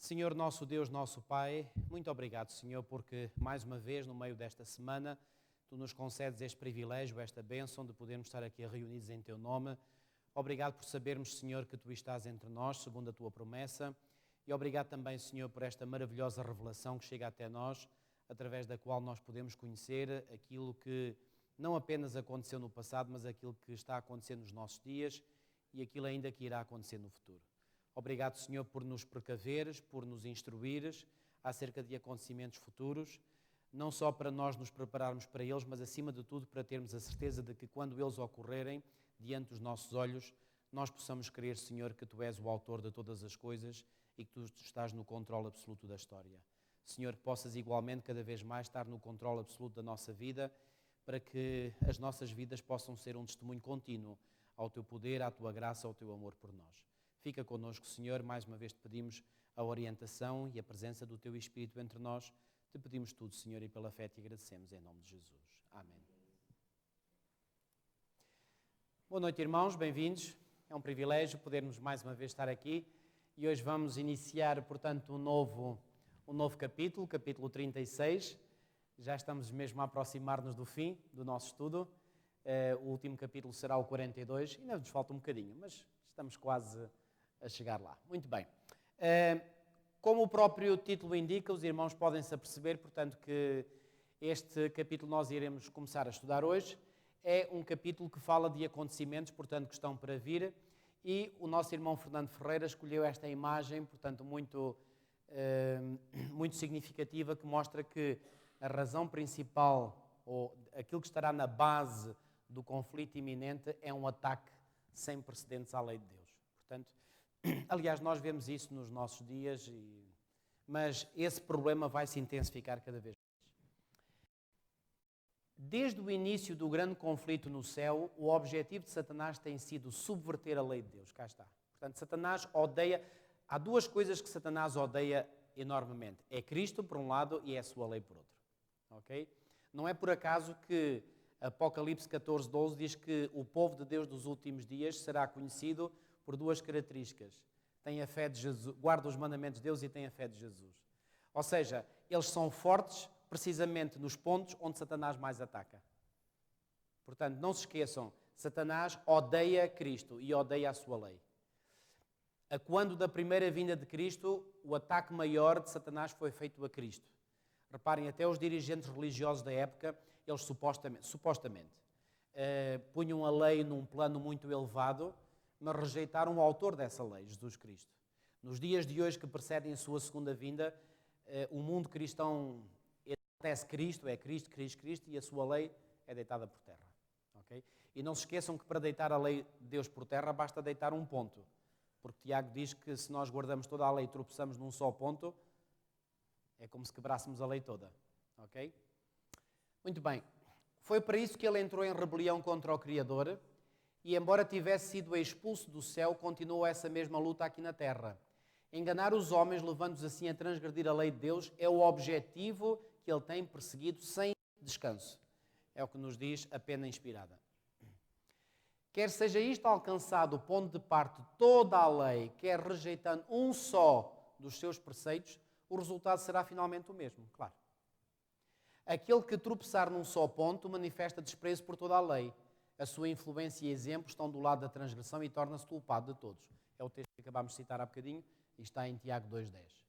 Senhor, nosso Deus, nosso Pai, muito obrigado, Senhor, porque mais uma vez, no meio desta semana, Tu nos concedes este privilégio, esta bênção de podermos estar aqui reunidos em Teu nome. Obrigado por sabermos, Senhor, que Tu estás entre nós, segundo a Tua promessa. E obrigado também, Senhor, por esta maravilhosa revelação que chega até nós, através da qual nós podemos conhecer aquilo que não apenas aconteceu no passado, mas aquilo que está a acontecer nos nossos dias e aquilo ainda que irá acontecer no futuro. Obrigado, Senhor, por nos precaveres, por nos instruires acerca de acontecimentos futuros, não só para nós nos prepararmos para eles, mas acima de tudo para termos a certeza de que quando eles ocorrerem diante dos nossos olhos, nós possamos crer, Senhor, que Tu és o autor de todas as coisas e que Tu estás no controle absoluto da história. Senhor, que possas igualmente cada vez mais estar no controle absoluto da nossa vida, para que as nossas vidas possam ser um testemunho contínuo ao Teu poder, à Tua graça, ao Teu amor por nós. Fica connosco, Senhor, mais uma vez te pedimos a orientação e a presença do Teu Espírito entre nós. Te pedimos tudo, Senhor, e pela fé te agradecemos, em nome de Jesus. Amém. Boa noite, irmãos, bem-vindos. É um privilégio podermos mais uma vez estar aqui e hoje vamos iniciar, portanto, um novo capítulo, capítulo 36. Já estamos mesmo a aproximar-nos do fim do nosso estudo. O último capítulo será o 42, ainda nos falta um bocadinho, mas estamos quase a chegar lá. Muito bem. Como o próprio título indica, os irmãos podem-se aperceber, portanto, que este capítulo nós iremos começar a estudar hoje. É um capítulo que fala de acontecimentos, portanto, que estão para vir, e o nosso irmão Fernando Ferreira escolheu esta imagem, portanto, muito significativa, que mostra que a razão principal, ou aquilo que estará na base do conflito iminente, é um ataque sem precedentes à lei de Deus. Portanto, aliás, nós vemos isso nos nossos dias, mas esse problema vai se intensificar cada vez mais. Desde o início do grande conflito no céu, o objetivo de Satanás tem sido subverter a lei de Deus. Cá está. Portanto, Satanás odeia... Há duas coisas que Satanás odeia enormemente. É Cristo, por um lado, e é a sua lei, por outro. Okay? Não é por acaso que Apocalipse 14:12 diz que o povo de Deus dos últimos dias será conhecido por duas características. Tem a fé de Jesus, guarda os mandamentos de Deus e tem a fé de Jesus. Ou seja, eles são fortes precisamente nos pontos onde Satanás mais ataca. Portanto, não se esqueçam, Satanás odeia Cristo e odeia a sua lei. A quando da primeira vinda de Cristo, o ataque maior de Satanás foi feito a Cristo. Reparem, até os dirigentes religiosos da época, eles supostamente punham a lei num plano muito elevado, mas rejeitaram o autor dessa lei, Jesus Cristo. Nos dias de hoje que precedem a sua segunda vinda, o mundo cristão acontece Cristo, é Cristo, Cristo, Cristo, e a sua lei é deitada por terra. Okay? E não se esqueçam que para deitar a lei de Deus por terra basta deitar um ponto. Porque Tiago diz que se nós guardamos toda a lei e tropeçamos num só ponto, é como se quebrássemos a lei toda. Okay? Muito bem. Foi para isso que ele entrou em rebelião contra o Criador e, embora tivesse sido expulso do céu, continuou essa mesma luta aqui na terra. Enganar os homens, levando-os assim a transgredir a lei de Deus, é o objetivo que ele tem perseguido sem descanso. É o que nos diz a pena inspirada. Quer seja isto alcançado o ponto de parte de toda a lei, quer rejeitando um só dos seus preceitos, o resultado será finalmente o mesmo, claro. Aquele que tropeçar num só ponto manifesta desprezo por toda a lei. A sua influência e exemplo estão do lado da transgressão e torna-se culpado de todos. É o texto que acabámos de citar há bocadinho e está em Tiago 2:10.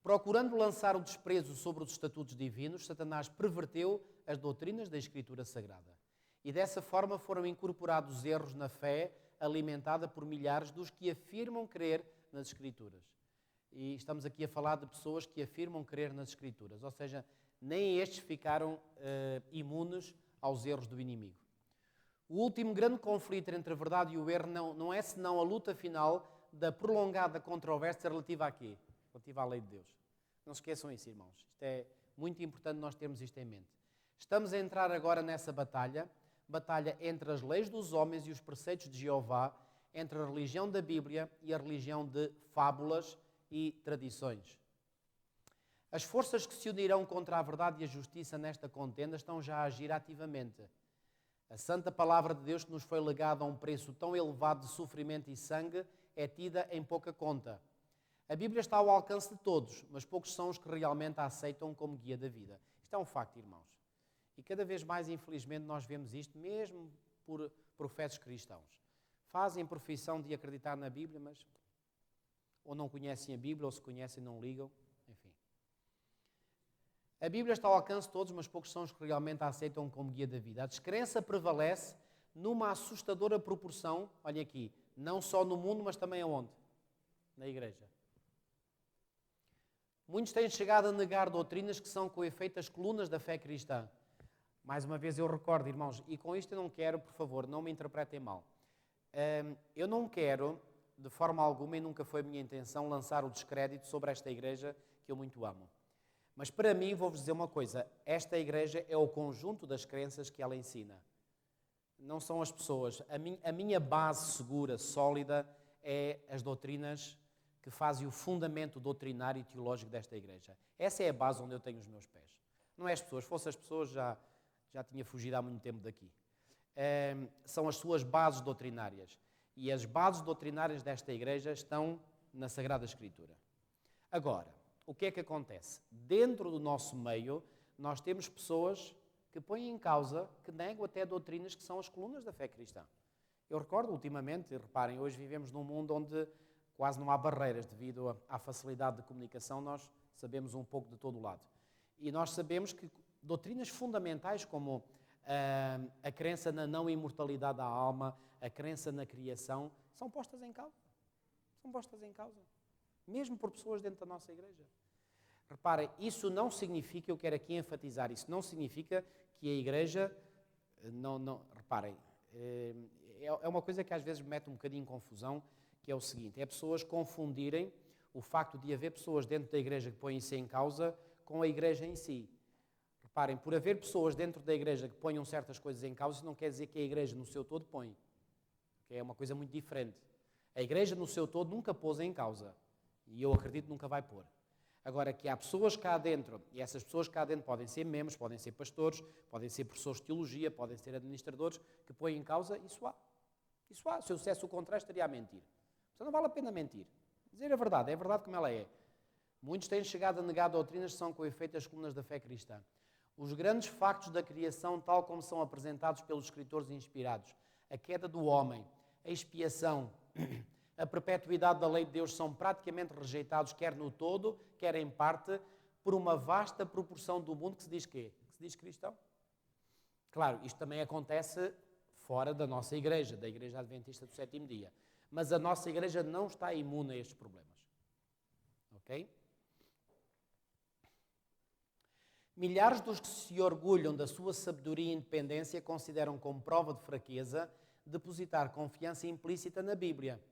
Procurando lançar o desprezo sobre os estatutos divinos, Satanás perverteu as doutrinas da Escritura Sagrada. E dessa forma foram incorporados erros na fé alimentada por milhares dos que afirmam crer nas Escrituras. E estamos aqui a falar de pessoas que afirmam crer nas Escrituras, ou seja, nem estes ficaram imunes aos erros do inimigo. O último grande conflito entre a verdade e o erro não é senão a luta final da prolongada controvérsia relativa a quê? Relativa à lei de Deus. Não se esqueçam isso, irmãos. Isto é muito importante nós termos isto em mente. Estamos a entrar agora nessa batalha entre as leis dos homens e os preceitos de Jeová, entre a religião da Bíblia e a religião de fábulas e tradições. As forças que se unirão contra a verdade e a justiça nesta contenda estão já a agir ativamente. A santa palavra de Deus que nos foi legada a um preço tão elevado de sofrimento e sangue é tida em pouca conta. A Bíblia está ao alcance de todos, mas poucos são os que realmente a aceitam como guia da vida. Isto é um facto, irmãos. E cada vez mais, infelizmente, nós vemos isto, mesmo por profetas cristãos. Fazem profissão de acreditar na Bíblia, mas ou não conhecem a Bíblia, ou se conhecem não ligam, enfim. A Bíblia está ao alcance de todos, mas poucos são os que realmente a aceitam como guia da vida. A descrença prevalece numa assustadora proporção, olhem aqui, não só no mundo, mas também aonde? Na igreja. Muitos têm chegado a negar doutrinas que são, com efeito, as colunas da fé cristã. Mais uma vez eu recordo, irmãos, e com isto eu não quero, por favor, não me interpretem mal. Eu não quero, de forma alguma, e nunca foi a minha intenção, lançar o descrédito sobre esta igreja que eu muito amo. Mas para mim, vou-vos dizer uma coisa, esta igreja é o conjunto das crenças que ela ensina. Não são as pessoas. A minha base segura, sólida, é as doutrinas que fazem o fundamento doutrinário e teológico desta igreja. Essa é a base onde eu tenho os meus pés. Não é as pessoas. Se fossem as pessoas, já tinha fugido há muito tempo daqui. São as suas bases doutrinárias. E as bases doutrinárias desta igreja estão na Sagrada Escritura. Agora, o que é que acontece? Dentro do nosso meio, nós temos pessoas que põem em causa, que negam até doutrinas que são as colunas da fé cristã. Eu recordo, ultimamente, e reparem, hoje vivemos num mundo onde quase não há barreiras devido à facilidade de comunicação, nós sabemos um pouco de todo o lado. E nós sabemos que doutrinas fundamentais como a crença na não imortalidade da alma, a crença na criação, são postas em causa. São postas em causa. Mesmo por pessoas dentro da nossa igreja. Reparem, isso não significa, eu quero aqui enfatizar, isso não significa que a igreja, reparem, é uma coisa que às vezes me mete um bocadinho em confusão, que é o seguinte, é pessoas confundirem o facto de haver pessoas dentro da igreja que põem isso em causa com a igreja em si. Reparem, por haver pessoas dentro da igreja que ponham certas coisas em causa, isso não quer dizer que a igreja no seu todo põe. Que é uma coisa muito diferente. A igreja no seu todo nunca pôs em causa. E eu acredito que nunca vai pôr. Agora, que há pessoas cá dentro, e essas pessoas cá dentro podem ser membros, podem ser pastores, podem ser professores de teologia, podem ser administradores, que põem em causa, isso há. Isso há. Se eu dissesse o contrário, estaria a mentir. Portanto, não vale a pena mentir. Dizer a verdade, é a verdade como ela é. Muitos têm chegado a negar doutrinas que são com efeito as colunas da fé cristã. Os grandes factos da criação, tal como são apresentados pelos escritores inspirados, a queda do homem, a expiação, a perpetuidade da lei de Deus são praticamente rejeitados, quer no todo, quer em parte, por uma vasta proporção do mundo que se diz quê? Que se diz cristão. Claro, isto também acontece fora da nossa igreja, da Igreja Adventista do Sétimo Dia. Mas a nossa igreja não está imune a estes problemas. Ok? Milhares dos que se orgulham da sua sabedoria e independência consideram como prova de fraqueza depositar confiança implícita na Bíblia.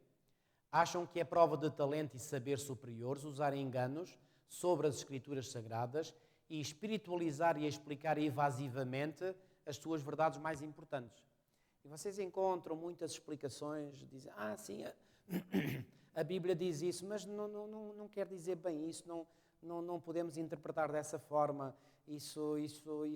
Acham que é prova de talento e saber superiores usar enganos sobre as Escrituras Sagradas e espiritualizar e explicar evasivamente as suas verdades mais importantes. E vocês encontram muitas explicações, dizem, sim, a Bíblia diz isso, mas não quer dizer bem isso, não podemos interpretar dessa forma, isso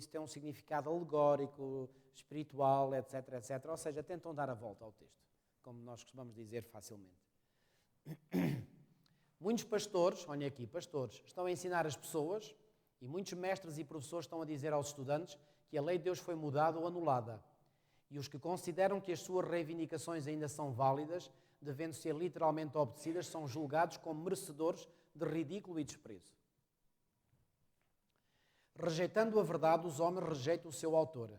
tem um significado alegórico, espiritual, etc, etc. Ou seja, tentam dar a volta ao texto, como nós costumamos dizer facilmente. Muitos pastores, olhem aqui, pastores, estão a ensinar as pessoas e muitos mestres e professores estão a dizer aos estudantes que a lei de Deus foi mudada ou anulada. E os que consideram que as suas reivindicações ainda são válidas, devendo ser literalmente obedecidas, são julgados como merecedores de ridículo e desprezo. Rejeitando a verdade, os homens rejeitam o seu autor.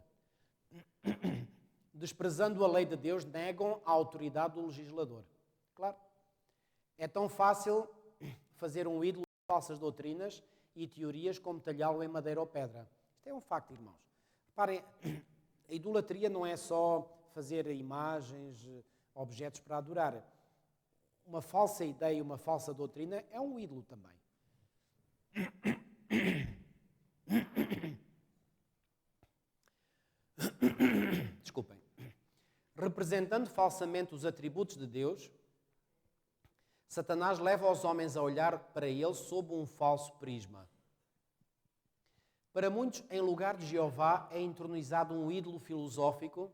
Desprezando a lei de Deus, negam a autoridade do legislador. Claro. É tão fácil fazer um ídolo de falsas doutrinas e teorias como talhá-lo em madeira ou pedra. Isto é um facto, irmãos. Reparem, a idolatria não é só fazer imagens, objetos para adorar. Uma falsa ideia, uma falsa doutrina é um ídolo também. Desculpem. Representando falsamente os atributos de Deus, Satanás leva os homens a olhar para ele sob um falso prisma. Para muitos, em lugar de Jeová, é entronizado um ídolo filosófico,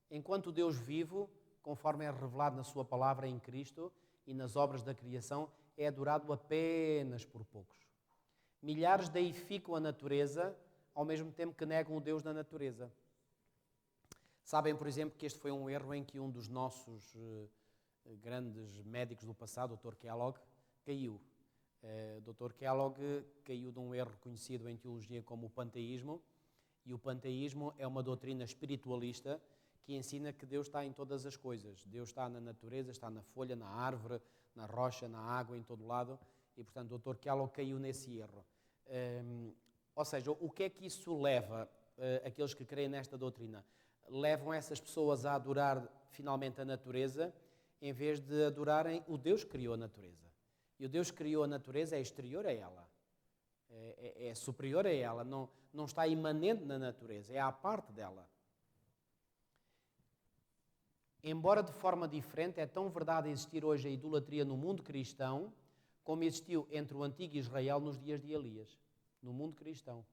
enquanto Deus vivo, conforme é revelado na sua palavra em Cristo e nas obras da criação, é adorado apenas por poucos. Milhares deificam a natureza, ao mesmo tempo que negam o Deus da natureza. Sabem, por exemplo, que este foi um erro em que um dos nossos grandes médicos do passado, Dr. Kellogg, caiu. Dr. Kellogg caiu de um erro conhecido em teologia como o panteísmo, e o panteísmo é uma doutrina espiritualista que ensina que Deus está em todas as coisas. Deus está na natureza, está na folha, na árvore, na rocha, na água, em todo lado, e, portanto, o Dr. Kellogg caiu nesse erro. Ou seja, o que é que isso leva aqueles que creem nesta doutrina? Levam essas pessoas a adorar finalmente a natureza, em vez de adorarem o Deus que criou a natureza. E o Deus que criou a natureza é exterior a ela, é superior a ela, não está imanente na natureza, é à parte dela. Embora de forma diferente, é tão verdade existir hoje a idolatria no mundo cristão, como existiu entre o antigo Israel nos dias de Elias, no mundo cristão.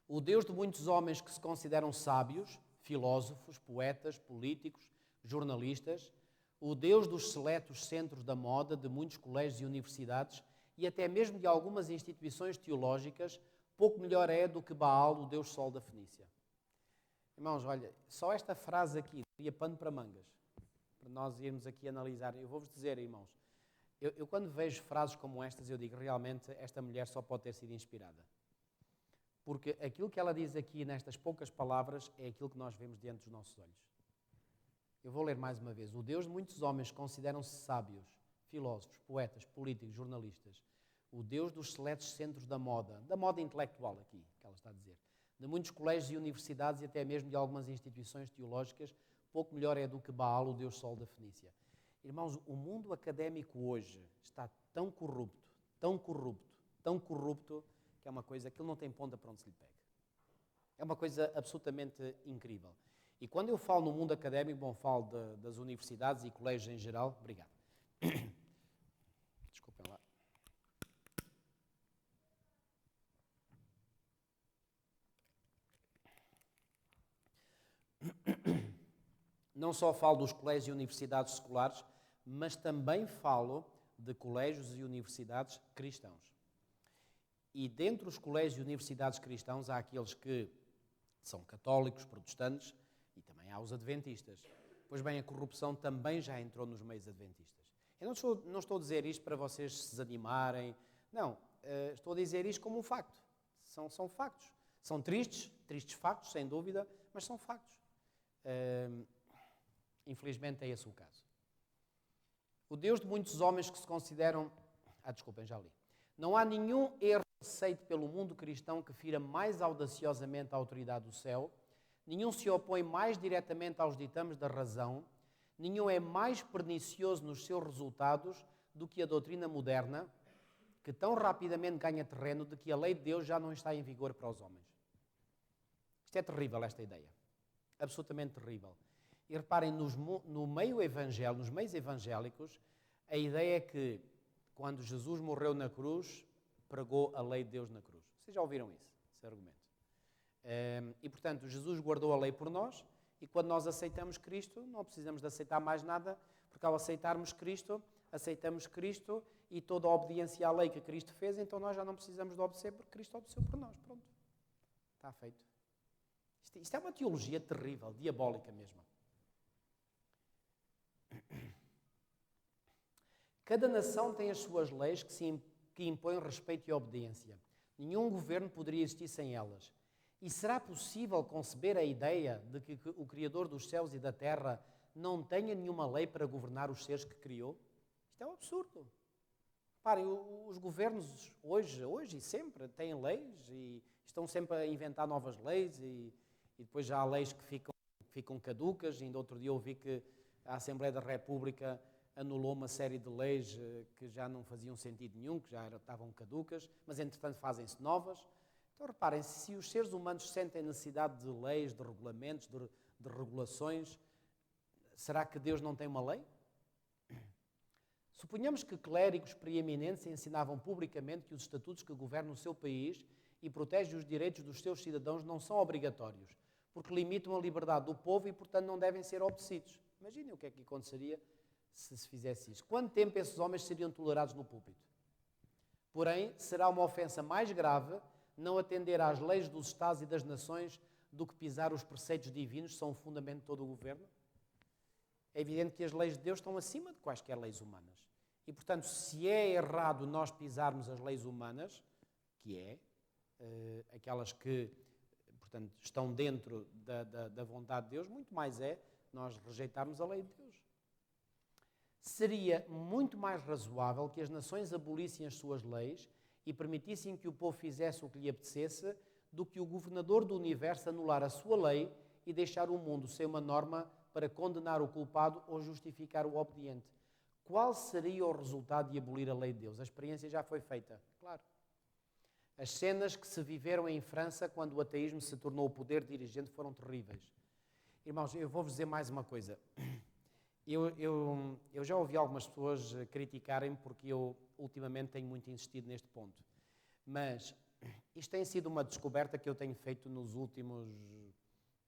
O Deus de muitos homens que se consideram sábios, filósofos, poetas, políticos, jornalistas, o Deus dos seletos centros da moda de muitos colégios e universidades e até mesmo de algumas instituições teológicas, pouco melhor é do que Baal, o Deus Sol da Fenícia. Irmãos, olha, só esta frase aqui daria pano para mangas, para nós irmos aqui analisar. Eu vou-vos dizer, irmãos, eu quando vejo frases como estas, eu digo, realmente, esta mulher só pode ter sido inspirada. Porque aquilo que ela diz aqui nestas poucas palavras é aquilo que nós vemos diante dos nossos olhos. Eu vou ler mais uma vez. O Deus de muitos homens que consideram-se sábios, filósofos, poetas, políticos, jornalistas, o Deus dos seletos centros da moda intelectual aqui, que ela está a dizer, de muitos colégios e universidades e até mesmo de algumas instituições teológicas, pouco melhor é do que Baal, o Deus Sol da Fenícia. Irmãos, o mundo académico hoje está tão corrupto, tão corrupto, tão corrupto, que é uma coisa que ele não tem ponta para onde se lhe pega. É uma coisa absolutamente incrível. E quando eu falo no mundo académico, bom, falo das universidades e colégios em geral. Obrigado. Desculpem lá. Não só falo dos colégios e universidades seculares, mas também falo de colégios e universidades cristãos. E dentre os colégios e universidades cristãos há aqueles que são católicos, protestantes, e também há os adventistas. Pois bem, a corrupção também já entrou nos meios adventistas. Eu não estou a dizer isto para vocês se desanimarem, não, estou a dizer isto como um facto. São factos. São tristes factos, sem dúvida, mas são factos. Infelizmente é esse o caso. O Deus de muitos homens que se consideram... desculpem, já li. Não há nenhum erro aceito pelo mundo cristão que fira mais audaciosamente a autoridade do céu, nenhum se opõe mais diretamente aos ditames da razão, nenhum é mais pernicioso nos seus resultados do que a doutrina moderna, que tão rapidamente ganha terreno de que a lei de Deus já não está em vigor para os homens. Isto é terrível, esta ideia. Absolutamente terrível. E reparem, no meio evangélico, nos meios evangélicos, a ideia é que quando Jesus morreu na cruz, pregou a lei de Deus na cruz. Vocês já ouviram isso, esse argumento? E, portanto, Jesus guardou a lei por nós e quando nós aceitamos Cristo, não precisamos de aceitar mais nada, porque ao aceitarmos Cristo, aceitamos Cristo e toda a obediência à lei que Cristo fez, então nós já não precisamos de obedecer porque Cristo obedeceu por nós. Pronto. Está feito. Isto é uma teologia terrível, diabólica mesmo. Cada nação tem as suas leis que impõem respeito e obediência. Nenhum governo poderia existir sem elas. E será possível conceber a ideia de que o Criador dos céus e da terra não tenha nenhuma lei para governar os seres que criou? Isto é um absurdo. Reparem, os governos hoje e sempre têm leis e estão sempre a inventar novas leis e depois já há leis que ficam caducas. Ainda outro dia ouvi que a Assembleia da República anulou uma série de leis que já não faziam sentido nenhum, que já estavam caducas, mas entretanto fazem-se novas. Então reparem, se os seres humanos sentem necessidade de leis, de regulamentos, de regulações, será que Deus não tem uma lei? Suponhamos que clérigos preeminentes ensinavam publicamente que os estatutos que governam o seu país e protegem os direitos dos seus cidadãos não são obrigatórios, porque limitam a liberdade do povo e, portanto, não devem ser obedecidos. Imaginem o que é que aconteceria se fizesse isto. Quanto tempo esses homens seriam tolerados no púlpito? Porém, será uma ofensa mais grave não atender às leis dos Estados e das nações do que pisar os preceitos divinos, que são o fundamento de todo o governo? É evidente que as leis de Deus estão acima de quaisquer leis humanas. E, portanto, se é errado nós pisarmos as leis humanas, que é aquelas que, portanto, estão dentro da vontade de Deus, muito mais é nós rejeitarmos a lei de Deus. Seria muito mais razoável que as nações abolissem as suas leis e permitissem que o povo fizesse o que lhe apetecesse, do que o governador do universo anular a sua lei e deixar o mundo sem uma norma para condenar o culpado ou justificar o obediente. Qual seria o resultado de abolir a lei de Deus? A experiência já foi feita, claro. As cenas que se viveram em França quando o ateísmo se tornou o poder dirigente foram terríveis. Irmãos, eu vou-vos dizer mais uma coisa. Eu já ouvi algumas pessoas criticarem porque eu ultimamente tenho muito insistido neste ponto. Mas isto tem sido uma descoberta que eu tenho feito nos últimos,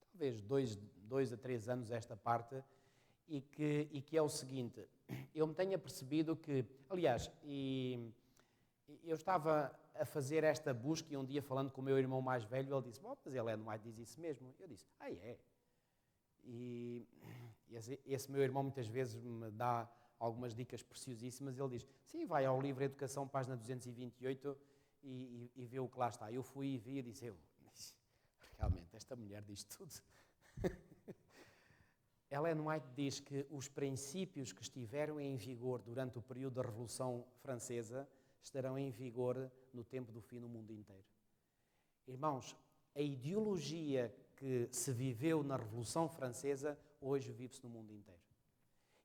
talvez, 2 a 3 anos esta parte, e que é o seguinte: eu me tenho apercebido que, aliás, eu estava a fazer esta busca e um dia falando com o meu irmão mais velho, ele disse, mas Ellen White diz isso mesmo. Eu disse, é? E esse meu irmão muitas vezes me dá algumas dicas preciosíssimas. Ele diz, sim, vai ao livro Educação, página 228 e vê o que lá está. Eu fui e vi e disse, realmente, esta mulher diz tudo. Ellen White diz que os princípios que estiveram em vigor durante o período da Revolução Francesa estarão em vigor no tempo do fim no mundo inteiro. Irmãos, a ideologia que se viveu na Revolução Francesa, hoje vive-se no mundo inteiro.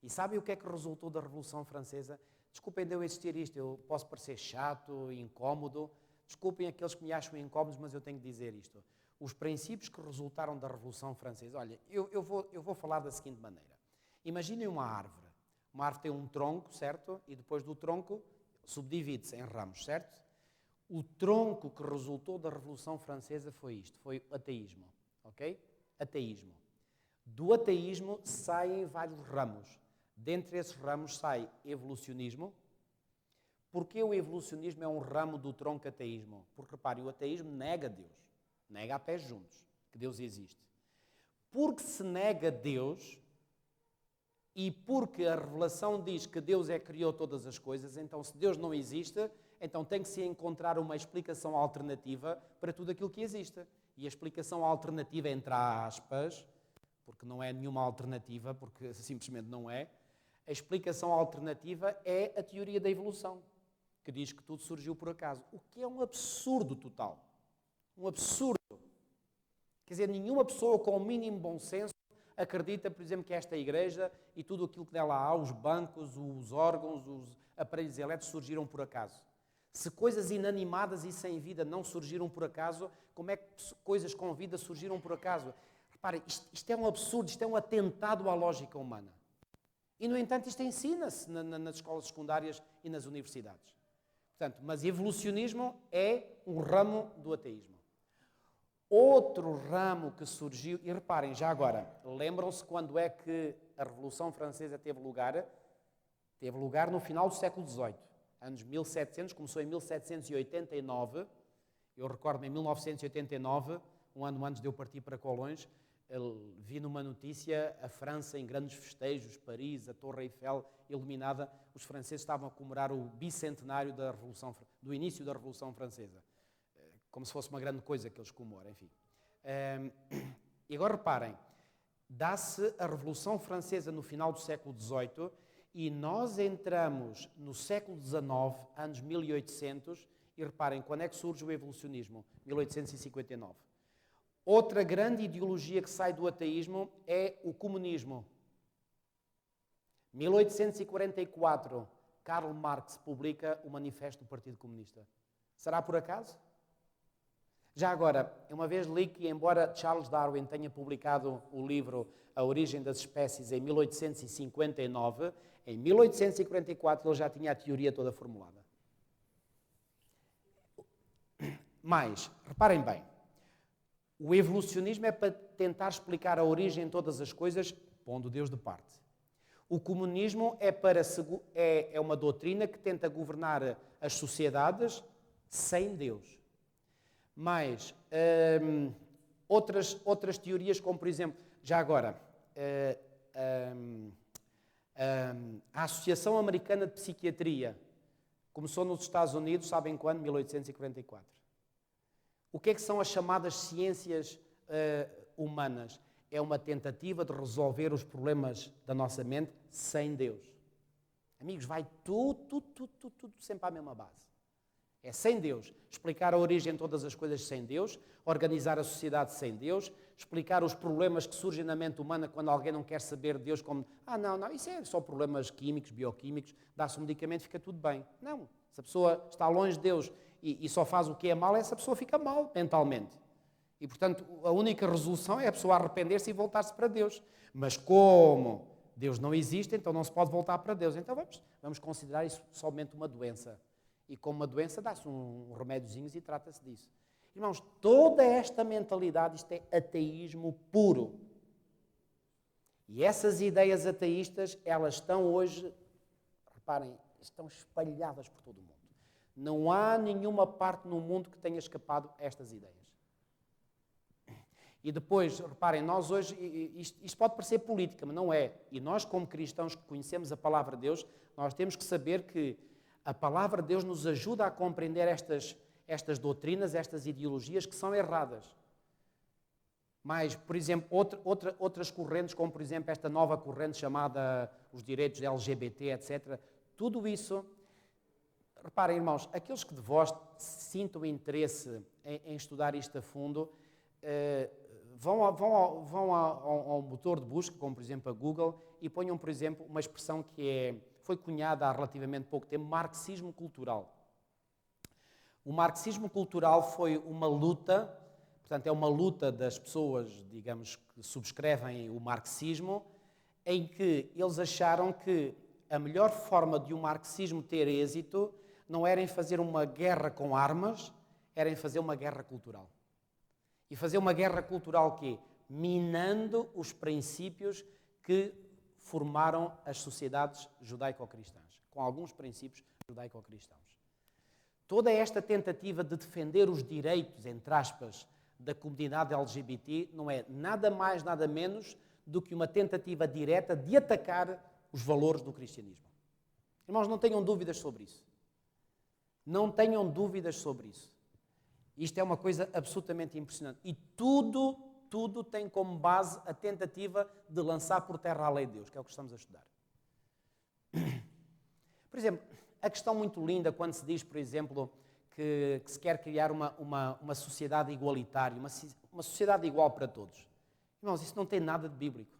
E sabem o que é que resultou da Revolução Francesa? Desculpem de eu existir isto, eu posso parecer chato, incómodo. Desculpem aqueles que me acham incómodos, mas eu tenho que dizer isto. Os princípios que resultaram da Revolução Francesa, olha, eu vou falar da seguinte maneira. Imaginem uma árvore. Uma árvore tem um tronco, certo? E depois do tronco subdivide-se em ramos, certo? O tronco que resultou da Revolução Francesa foi isto, foi o ateísmo, ok? Ateísmo. Do ateísmo saem vários ramos. Dentre esses ramos sai evolucionismo. Porquê o evolucionismo é um ramo do tronco ateísmo? Porque, reparem, o ateísmo nega Deus. Nega a pés juntos que Deus existe. Porque se nega Deus e porque a revelação diz que Deus é que criou todas as coisas, então se Deus não existe, então tem que se encontrar uma explicação alternativa para tudo aquilo que existe. E a explicação alternativa, entre aspas, porque não é nenhuma alternativa, porque simplesmente não é, a explicação alternativa é a teoria da evolução, que diz que tudo surgiu por acaso, o que é um absurdo total. Um absurdo. Quer dizer, nenhuma pessoa com o mínimo bom senso acredita, por exemplo, que esta igreja e tudo aquilo que dela há, os bancos, os órgãos, os aparelhos elétricos surgiram por acaso. Se coisas inanimadas e sem vida não surgiram por acaso, como é que coisas com vida surgiram por acaso? Reparem, isto é um absurdo, isto é um atentado à lógica humana. E, no entanto, isto ensina-se nas escolas secundárias e nas universidades. Portanto, mas evolucionismo é um ramo do ateísmo. Outro ramo que surgiu, e reparem, já agora, lembram-se quando é que a Revolução Francesa teve lugar? Teve lugar no final do século XVIII. Anos 1700, começou em 1789. Eu recordo-me, em 1989, um ano antes de eu partir para Colões, vi numa notícia a França em grandes festejos, Paris, a Torre Eiffel iluminada. Os franceses estavam a comemorar o bicentenário do início da Revolução Francesa. Como se fosse uma grande coisa que eles comemoram, enfim. E agora reparem, dá-se a Revolução Francesa no final do século XVIII e nós entramos no século XIX, anos 1800, e reparem, quando é que surge o evolucionismo? 1859. Outra grande ideologia que sai do ateísmo é o comunismo. 1844, Karl Marx publica o Manifesto do Partido Comunista. Será por acaso? Já agora, uma vez li que, embora Charles Darwin tenha publicado o livro A Origem das Espécies em 1859, em 1844 ele já tinha a teoria toda formulada. Mas, reparem bem, o evolucionismo é para tentar explicar a origem de todas as coisas, pondo Deus de parte. O comunismo é uma doutrina que tenta governar as sociedades sem Deus. Mas outras teorias, como por exemplo, já agora, a Associação Americana de Psiquiatria começou nos Estados Unidos, sabem quando? 1844. O que é que são as chamadas ciências humanas? É uma tentativa de resolver os problemas da nossa mente sem Deus. Amigos, vai tudo sempre à mesma base. É sem Deus. Explicar a origem de todas as coisas sem Deus, organizar a sociedade sem Deus, explicar os problemas que surgem na mente humana quando alguém não quer saber de Deus, como, não, isso é só problemas químicos, bioquímicos, dá-se um medicamento e fica tudo bem. Não, se a pessoa está longe de Deus e só faz o que é mal, essa pessoa fica mal mentalmente. E, portanto, a única resolução é a pessoa arrepender-se e voltar-se para Deus. Mas como Deus não existe, então não se pode voltar para Deus. Então vamos considerar isso somente uma doença. E como uma doença dá-se um remédiozinho e trata-se disso. Irmãos, toda esta mentalidade, isto é ateísmo puro. E essas ideias ateístas, elas estão hoje, reparem, estão espalhadas por todo o mundo. Não há nenhuma parte no mundo que tenha escapado a estas ideias. E depois, reparem, nós hoje, isto pode parecer política, mas não é. E nós, como cristãos que conhecemos a palavra de Deus, nós temos que saber que a palavra de Deus nos ajuda a compreender estas doutrinas, estas ideologias que são erradas. Mas, por exemplo, outras correntes, como por exemplo esta nova corrente chamada os direitos LGBT, etc. Tudo isso, reparem, irmãos, aqueles que de vós sintam interesse em estudar isto a fundo, vão ao motor de busca, como por exemplo a Google, e ponham, por exemplo, uma expressão que foi cunhada há relativamente pouco tempo, marxismo cultural. O marxismo cultural foi uma luta, portanto é uma luta das pessoas, digamos, que subscrevem o marxismo, em que eles acharam que a melhor forma de um marxismo ter êxito não era em fazer uma guerra com armas, era em fazer uma guerra cultural. E fazer uma guerra cultural quê? Minando os princípios que formaram as sociedades judaico-cristãs, com alguns princípios judaico-cristãos. Toda esta tentativa de defender os direitos, entre aspas, da comunidade LGBT não é nada mais, nada menos do que uma tentativa direta de atacar os valores do cristianismo. Irmãos, não tenham dúvidas sobre isso. Não tenham dúvidas sobre isso. Isto é uma coisa absolutamente impressionante. E tudo tem como base a tentativa de lançar por terra a lei de Deus, que é o que estamos a estudar. Por exemplo, a questão muito linda quando se diz, por exemplo, que se quer criar uma sociedade igualitária, uma sociedade igual para todos. Irmãos, isso não tem nada de bíblico.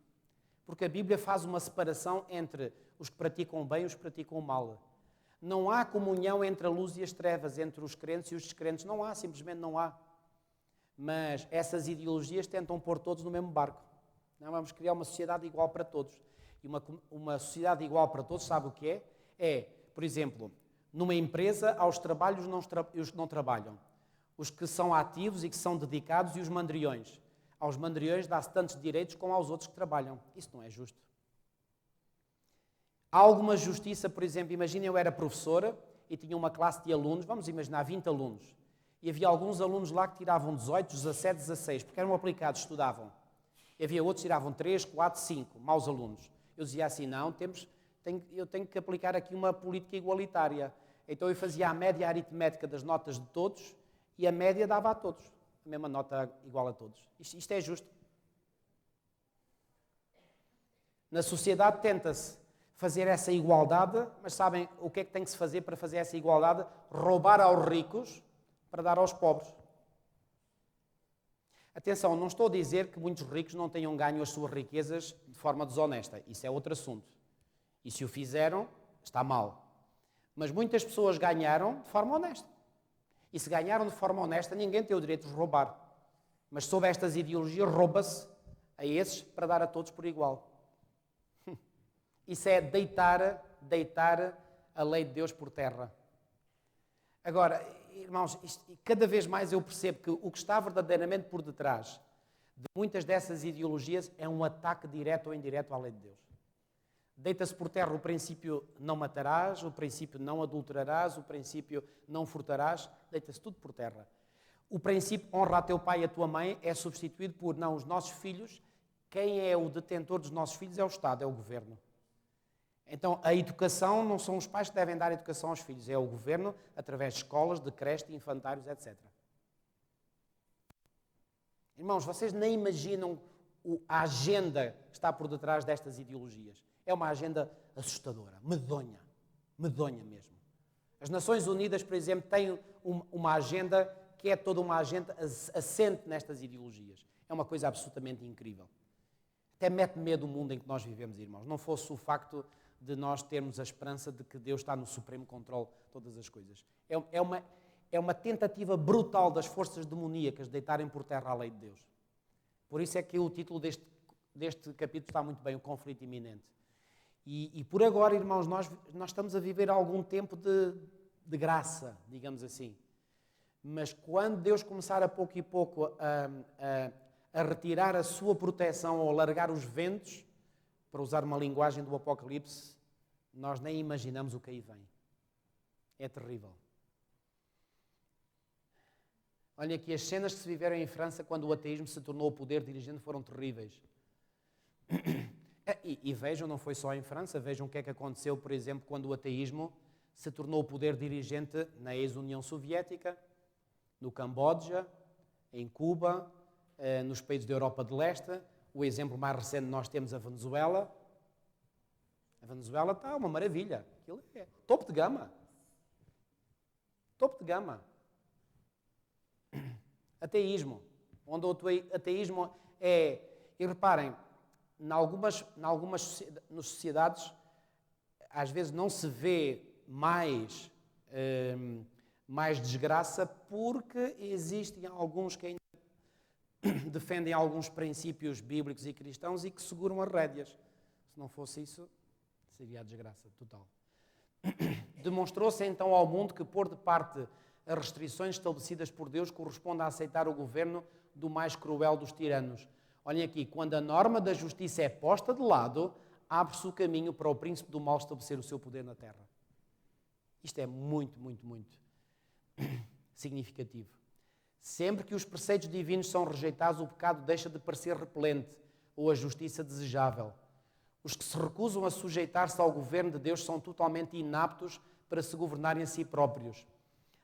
Porque a Bíblia faz uma separação entre os que praticam o bem e os que praticam o mal. Não há comunhão entre a luz e as trevas, entre os crentes e os descrentes. Não há, simplesmente não há. Mas essas ideologias tentam pôr todos no mesmo barco. Não, vamos criar uma sociedade igual para todos. E uma sociedade igual para todos, sabe o que é? É, por exemplo, numa empresa, há os trabalhos e os que não trabalham. Os que são ativos e que são dedicados e os mandriões. Aos mandriões dá-se tantos direitos como aos outros que trabalham. Isso não é justo. Há alguma justiça, por exemplo, imaginem eu era professora e tinha uma classe de alunos, vamos imaginar 20 alunos. E havia alguns alunos lá que tiravam 18, 17, 16, porque eram aplicados, estudavam. E havia outros que tiravam 3, 4, 5, maus alunos. Eu dizia assim, não, eu tenho que aplicar aqui uma política igualitária. Então eu fazia a média aritmética das notas de todos e a média dava a todos. A mesma nota igual a todos. Isto é justo. Na sociedade tenta-se fazer essa igualdade, mas sabem o que é que tem que se fazer para fazer essa igualdade? Roubar aos ricos para dar aos pobres. Atenção, não estou a dizer que muitos ricos não tenham ganho as suas riquezas de forma desonesta. Isso é outro assunto. E se o fizeram, está mal. Mas muitas pessoas ganharam de forma honesta. E se ganharam de forma honesta, ninguém tem o direito de roubar. Mas sob estas ideologias, rouba-se a esses para dar a todos por igual. Isso é deitar a lei de Deus por terra. Agora, irmãos, cada vez mais eu percebo que o que está verdadeiramente por detrás de muitas dessas ideologias é um ataque direto ou indireto à lei de Deus. Deita-se por terra o princípio não matarás, o princípio não adulterarás, o princípio não furtarás, deita-se tudo por terra. O princípio honra a teu pai e a tua mãe é substituído por não, os nossos filhos. Quem é o detentor dos nossos filhos é o Estado, é o governo. Então, a educação não são os pais que devem dar educação aos filhos, é o governo através de escolas, de creches, de infantários, etc. Irmãos, vocês nem imaginam a agenda que está por detrás destas ideologias. É uma agenda assustadora, medonha mesmo. As Nações Unidas, por exemplo, têm uma agenda que é toda uma agenda assente nestas ideologias. É uma coisa absolutamente incrível. Até mete medo o mundo em que nós vivemos, irmãos. Não fosse o facto de nós termos a esperança de que Deus está no supremo controle de todas as coisas. É uma tentativa brutal das forças demoníacas de deitarem por terra a lei de Deus. Por isso é que o título deste capítulo está muito bem, o conflito iminente. E por agora, irmãos, nós estamos a viver algum tempo de graça, digamos assim. Mas quando Deus começar a pouco e pouco a retirar a sua proteção ou a largar os ventos, para usar uma linguagem do Apocalipse, nós nem imaginamos o que aí vem. É terrível. Olhem aqui, as cenas que se viveram em França quando o ateísmo se tornou o poder dirigente foram terríveis. E vejam, não foi só em França, vejam o que é que aconteceu, por exemplo, quando o ateísmo se tornou o poder dirigente na ex-União Soviética, no Camboja, em Cuba, nos países da Europa de Leste. O exemplo mais recente nós temos a Venezuela. A Venezuela está uma maravilha. Aquilo é topo de gama. Topo de gama. Ateísmo. Onde o ateísmo é... E reparem, em algumas sociedades, às vezes não se vê mais desgraça porque existem alguns que ainda defendem alguns princípios bíblicos e cristãos e que seguram as rédeas. Se não fosse isso, seria a desgraça total. Demonstrou-se então ao mundo que pôr de parte as restrições estabelecidas por Deus corresponde a aceitar o governo do mais cruel dos tiranos. Olhem aqui, quando a norma da justiça é posta de lado, abre-se o caminho para o príncipe do mal estabelecer o seu poder na terra. Isto é muito, muito, muito significativo. Sempre que os preceitos divinos são rejeitados, o pecado deixa de parecer repelente ou a justiça desejável. Os que se recusam a sujeitar-se ao governo de Deus são totalmente inaptos para se governarem a si próprios.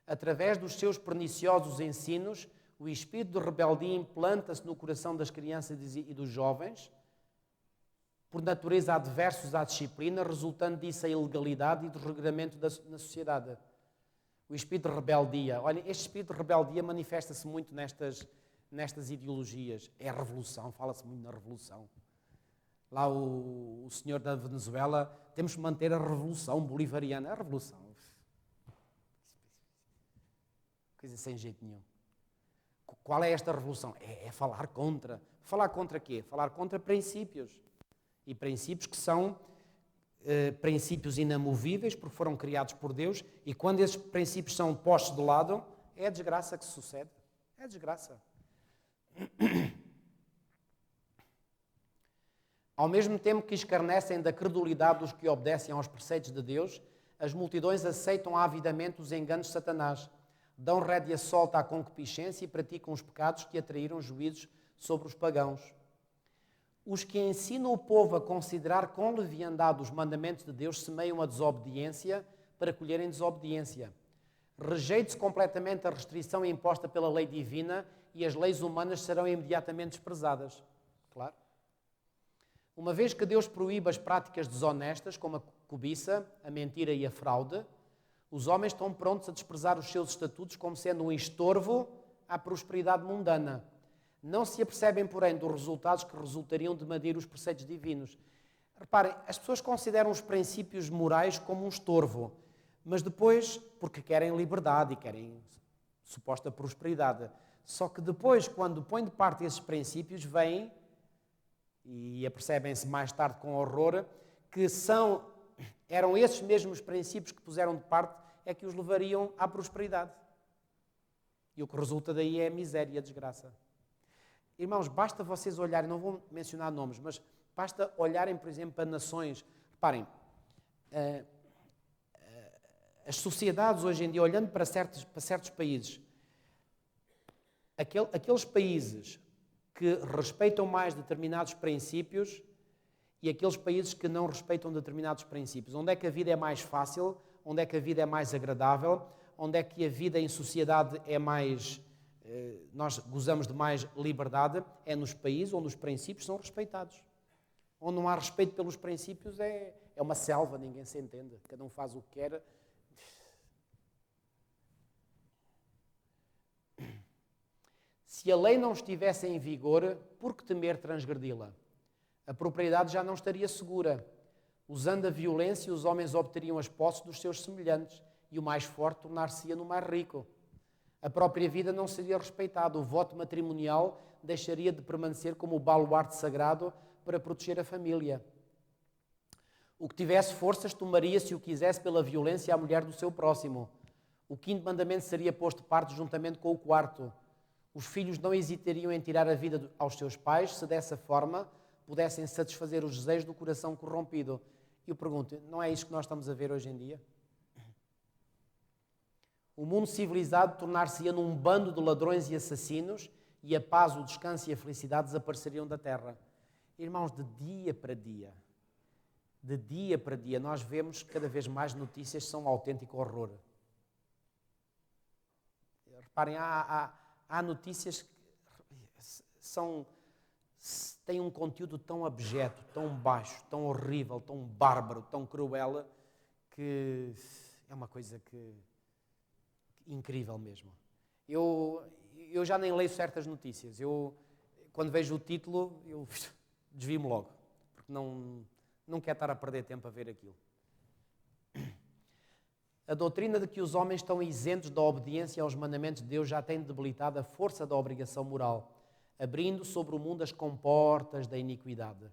Através dos seus perniciosos ensinos, o espírito de rebeldia implanta-se no coração das crianças e dos jovens, por natureza adversos à disciplina, resultando disso a ilegalidade e desregramento na sociedade. O espírito de rebeldia. Olha, este espírito de rebeldia manifesta-se muito nestas ideologias. É a revolução, fala-se muito na revolução. Lá o senhor da Venezuela, temos que manter a revolução bolivariana. A revolução. Coisa sem jeito nenhum. Qual é esta revolução? É falar contra. Falar contra quê? Falar contra princípios. E princípios que são princípios inamovíveis, porque foram criados por Deus, e quando esses princípios são postos de lado, é a desgraça que sucede. É a desgraça. Ao mesmo tempo que escarnecem da credulidade dos que obedecem aos preceitos de Deus, as multidões aceitam avidamente os enganos de Satanás, dão rédea solta à concupiscência e praticam os pecados que atraíram juízos sobre os pagãos. Os que ensinam o povo a considerar com leviandade os mandamentos de Deus semeiam a desobediência para colherem desobediência. Rejeite-se completamente a restrição imposta pela lei divina e as leis humanas serão imediatamente desprezadas. Claro. Uma vez que Deus proíbe as práticas desonestas, como a cobiça, a mentira e a fraude, os homens estão prontos a desprezar os seus estatutos como sendo um estorvo à prosperidade mundana. Não se apercebem, porém, dos resultados que resultariam de medir os preceitos divinos. Reparem, as pessoas consideram os princípios morais como um estorvo, mas depois, porque querem liberdade e querem suposta prosperidade. Só que depois, quando põem de parte esses princípios, vêm e apercebem-se mais tarde com horror que eram esses mesmos princípios que puseram de parte é que os levariam à prosperidade. E o que resulta daí é a miséria e a desgraça. Irmãos, basta vocês olharem, não vou mencionar nomes, mas basta olharem, por exemplo, para nações. Reparem, as sociedades hoje em dia, olhando para certos países, aqueles países que respeitam mais determinados princípios e aqueles países que não respeitam determinados princípios. Onde é que a vida é mais fácil? Onde é que a vida é mais agradável? Onde é que a vida em sociedade é mais... nós gozamos de mais liberdade? É nos países onde os princípios são respeitados. Onde não há respeito pelos princípios é uma selva, ninguém se entende. Cada um faz o que quer. Se a lei não estivesse em vigor, por que temer transgredi-la? A propriedade já não estaria segura. Usando a violência, os homens obteriam as posses dos seus semelhantes e o mais forte tornar-se-ia no mais rico. A própria vida não seria respeitada. O voto matrimonial deixaria de permanecer como o baluarte sagrado para proteger a família. O que tivesse forças tomaria, se o quisesse, pela violência à mulher do seu próximo. O quinto mandamento seria posto de parte juntamente com o quarto. Os filhos não hesitariam em tirar a vida aos seus pais, se dessa forma pudessem satisfazer os desejos do coração corrompido. E eu pergunto, não é isto que nós estamos a ver hoje em dia? O mundo civilizado tornar-se-ia num bando de ladrões e assassinos e a paz, o descanso e a felicidade desapareceriam da terra. Irmãos, de dia para dia, nós vemos cada vez mais notícias que são um autêntico horror. Reparem, há notícias que têm um conteúdo tão abjeto, tão baixo, tão horrível, tão bárbaro, tão cruel, que é uma coisa incrível mesmo. Eu já nem leio certas notícias. Quando vejo o título, eu desvio-me logo, porque não quero estar a perder tempo a ver aquilo. A doutrina de que os homens estão isentos da obediência aos mandamentos de Deus já tem debilitado a força da obrigação moral, abrindo sobre o mundo as comportas da iniquidade.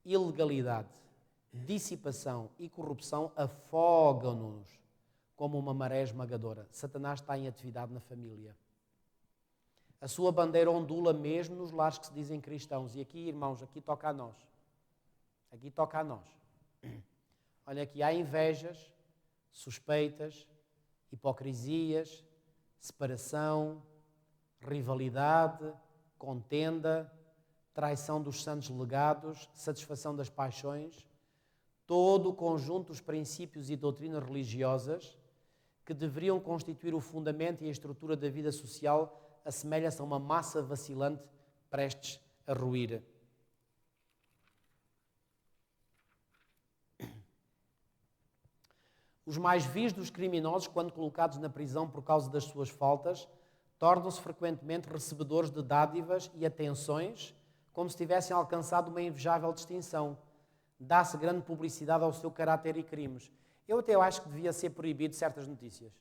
Ilegalidade, dissipação e corrupção afogam-nos como uma maré esmagadora. Satanás está em atividade na família. A sua bandeira ondula mesmo nos lares que se dizem cristãos. E aqui, irmãos, aqui toca a nós. Aqui toca a nós. Olha aqui, há invejas, suspeitas, hipocrisias, separação, rivalidade, contenda, traição dos santos legados, satisfação das paixões, todo o conjunto dos princípios e doutrinas religiosas que deveriam constituir o fundamento e a estrutura da vida social assemelha-se a uma massa vacilante prestes a ruir. Os mais vis dos criminosos, quando colocados na prisão por causa das suas faltas, tornam-se frequentemente recebedores de dádivas e atenções, como se tivessem alcançado uma invejável distinção. Dá-se grande publicidade ao seu caráter e crimes. Eu até acho que devia ser proibido certas notícias.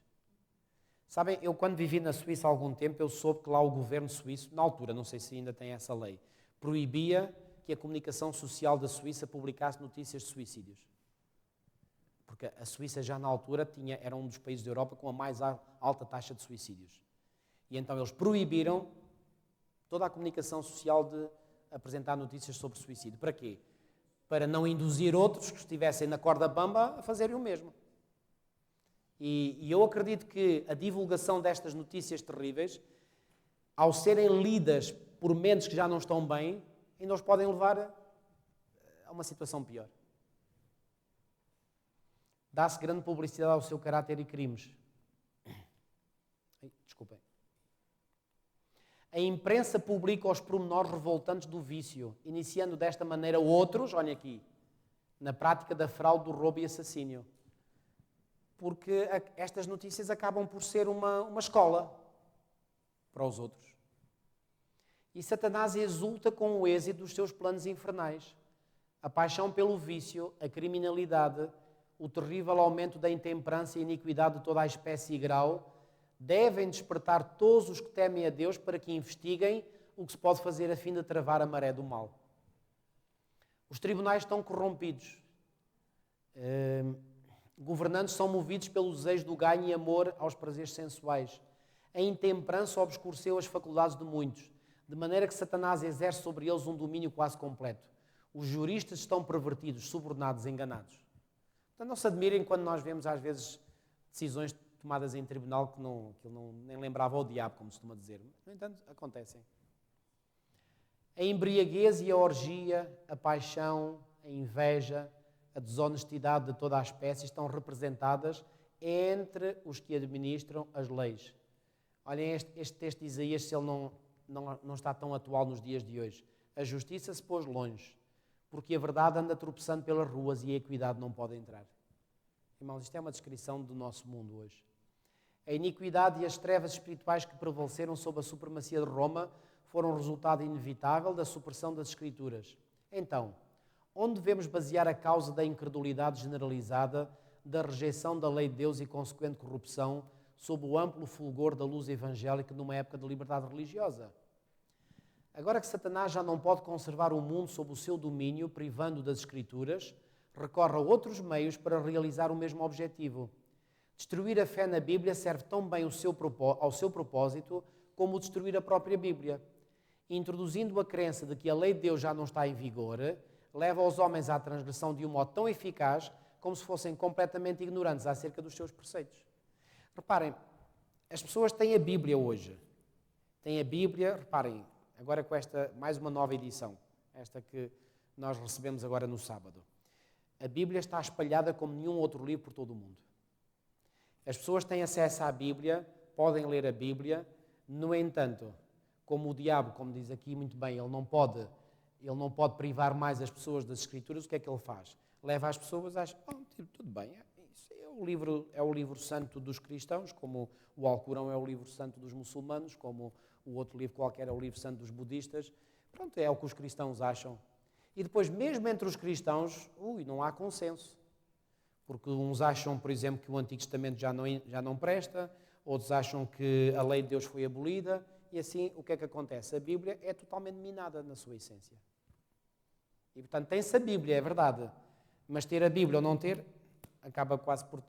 Sabem, eu quando vivi na Suíça há algum tempo, eu soube que lá o governo suíço, na altura, não sei se ainda tem essa lei, proibia que a comunicação social da Suíça publicasse notícias de suicídios. Porque a Suíça já na altura era um dos países da Europa com a mais alta taxa de suicídios. E então eles proibiram toda a comunicação social de apresentar notícias sobre suicídio. Para quê? Para não induzir outros que estivessem na corda bamba a fazerem o mesmo. E eu acredito que a divulgação destas notícias terríveis, ao serem lidas por mentes que já não estão bem, ainda os podem levar a uma situação pior. Dá-se grande publicidade ao seu caráter e crimes. Desculpem. A imprensa publica os pormenores revoltantes do vício, iniciando desta maneira outros, olhem aqui, na prática da fraude, do roubo e assassínio. Porque estas notícias acabam por ser uma escola para os outros. E Satanás exulta com o êxito dos seus planos infernais. A paixão pelo vício, a criminalidade, o terrível aumento da intemperança e iniquidade de toda a espécie e grau, devem despertar todos os que temem a Deus para que investiguem o que se pode fazer a fim de travar a maré do mal. Os tribunais estão corrompidos. Governantes são movidos pelo desejo do ganho e amor aos prazeres sensuais. A intemperança obscureceu as faculdades de muitos, de maneira que Satanás exerce sobre eles um domínio quase completo. Os juristas estão pervertidos, subornados, enganados. Então não se admirem quando nós vemos às vezes decisões tomadas em tribunal que nem lembrava ao diabo, como se costuma dizer. No entanto, acontecem. A embriaguez e a orgia, a paixão, a inveja, a desonestidade de toda a espécie estão representadas entre os que administram as leis. Olhem este texto de Isaías, se ele não está tão atual nos dias de hoje. A justiça se pôs longe, porque a verdade anda tropeçando pelas ruas e a equidade não pode entrar. Irmãos, isto é uma descrição do nosso mundo hoje. A iniquidade e as trevas espirituais que prevaleceram sob a supremacia de Roma foram resultado inevitável da supressão das Escrituras. Então, onde devemos basear a causa da incredulidade generalizada, da rejeição da lei de Deus e consequente corrupção, sob o amplo fulgor da luz evangélica numa época de liberdade religiosa? Agora que Satanás já não pode conservar o mundo sob o seu domínio, privando das Escrituras, recorre a outros meios para realizar o mesmo objetivo. Destruir a fé na Bíblia serve tão bem ao seu propósito como destruir a própria Bíblia. Introduzindo a crença de que a lei de Deus já não está em vigor, leva os homens à transgressão de um modo tão eficaz como se fossem completamente ignorantes acerca dos seus preceitos. Reparem, as pessoas têm a Bíblia hoje. Têm a Bíblia, reparem, agora com esta, mais uma nova edição, esta que nós recebemos agora no sábado. A Bíblia está espalhada como nenhum outro livro por todo o mundo. As pessoas têm acesso à Bíblia, podem ler a Bíblia, no entanto, como o diabo, como diz aqui muito bem, ele não pode privar mais as pessoas das Escrituras, o que é que ele faz? Leva as pessoas a achar, tudo bem, isso é o livro santo dos cristãos, como o Alcorão é o livro santo dos muçulmanos, como o outro livro qualquer é o livro santo dos budistas. Pronto, é o que os cristãos acham. E depois, mesmo entre os cristãos, não há consenso. Porque uns acham, por exemplo, que o Antigo Testamento já não presta, outros acham que a lei de Deus foi abolida, e assim, o que é que acontece? A Bíblia é totalmente minada na sua essência. E, portanto, tem-se a Bíblia, é verdade, mas ter a Bíblia ou não ter, acaba quase por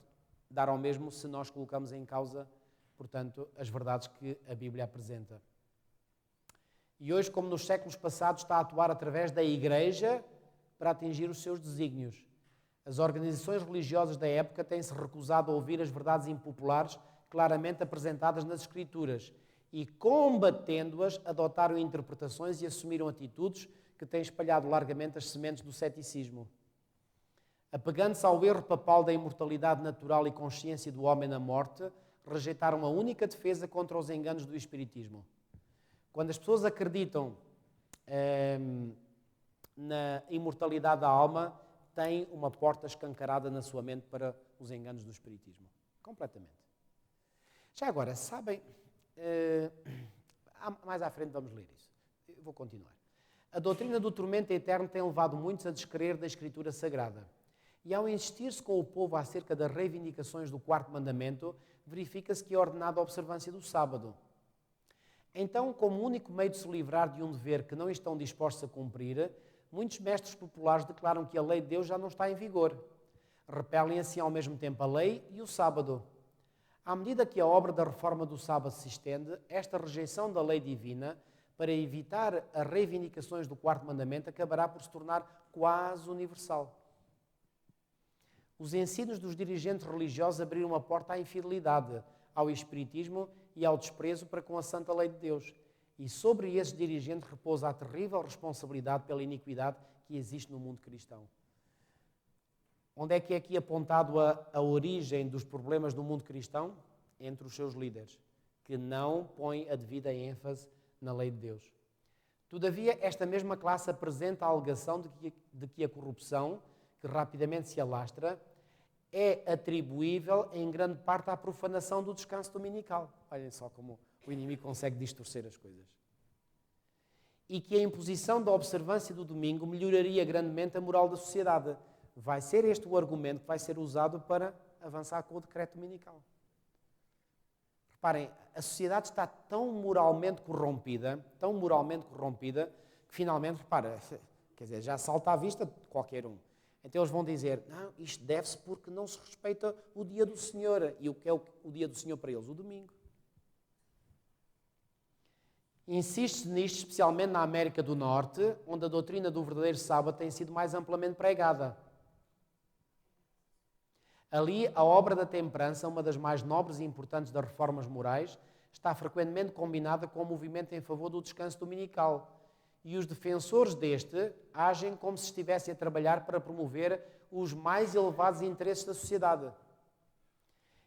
dar ao mesmo se nós colocamos em causa, portanto, as verdades que a Bíblia apresenta. E hoje, como nos séculos passados, está a atuar através da Igreja para atingir os seus desígnios. As organizações religiosas da época têm-se recusado a ouvir as verdades impopulares claramente apresentadas nas Escrituras e, combatendo-as, adotaram interpretações e assumiram atitudes que têm espalhado largamente as sementes do ceticismo. Apegando-se ao erro papal da imortalidade natural e consciência do homem na morte, rejeitaram a única defesa contra os enganos do espiritismo. Quando as pessoas acreditam na imortalidade da alma, têm uma porta escancarada na sua mente para os enganos do espiritismo. Completamente. Já agora, sabem, mais à frente vamos ler isso. Eu vou continuar. A doutrina do tormento eterno tem levado muitos a descrer da Escritura Sagrada. E ao insistir-se com o povo acerca das reivindicações do quarto mandamento, verifica-se que é ordenada a observância do sábado. Então, como único meio de se livrar de um dever que não estão dispostos a cumprir, muitos mestres populares declaram que a lei de Deus já não está em vigor. Repelem assim ao mesmo tempo a lei e o sábado. À medida que a obra da reforma do sábado se estende, esta rejeição da lei divina, para evitar as reivindicações do quarto mandamento, acabará por se tornar quase universal. Os ensinos dos dirigentes religiosos abriram a porta à infidelidade, ao espiritismo e ao desprezo para com a santa lei de Deus. E sobre esses dirigentes repousa a terrível responsabilidade pela iniquidade que existe no mundo cristão. Onde é que é aqui apontado a origem dos problemas do mundo cristão? Entre os seus líderes, que não põem a devida ênfase na lei de Deus. Todavia, esta mesma classe apresenta a alegação de que a corrupção, que rapidamente se alastra, é atribuível em grande parte à profanação do descanso dominical. Olhem só como o inimigo consegue distorcer as coisas. E que a imposição da observância do domingo melhoraria grandemente a moral da sociedade. Vai ser este o argumento que vai ser usado para avançar com o decreto dominical. Reparem, a sociedade está tão moralmente corrompida, que finalmente, quer dizer, já salta à vista de qualquer um. Então eles vão dizer, não, isto deve-se porque não se respeita o dia do Senhor. E o que é o dia do Senhor para eles? O domingo. Insiste-se nisto, especialmente na América do Norte, onde a doutrina do verdadeiro sábado tem sido mais amplamente pregada. Ali, a obra da temperança, uma das mais nobres e importantes das reformas morais, está frequentemente combinada com o movimento em favor do descanso dominical. E os defensores deste agem como se estivessem a trabalhar para promover os mais elevados interesses da sociedade.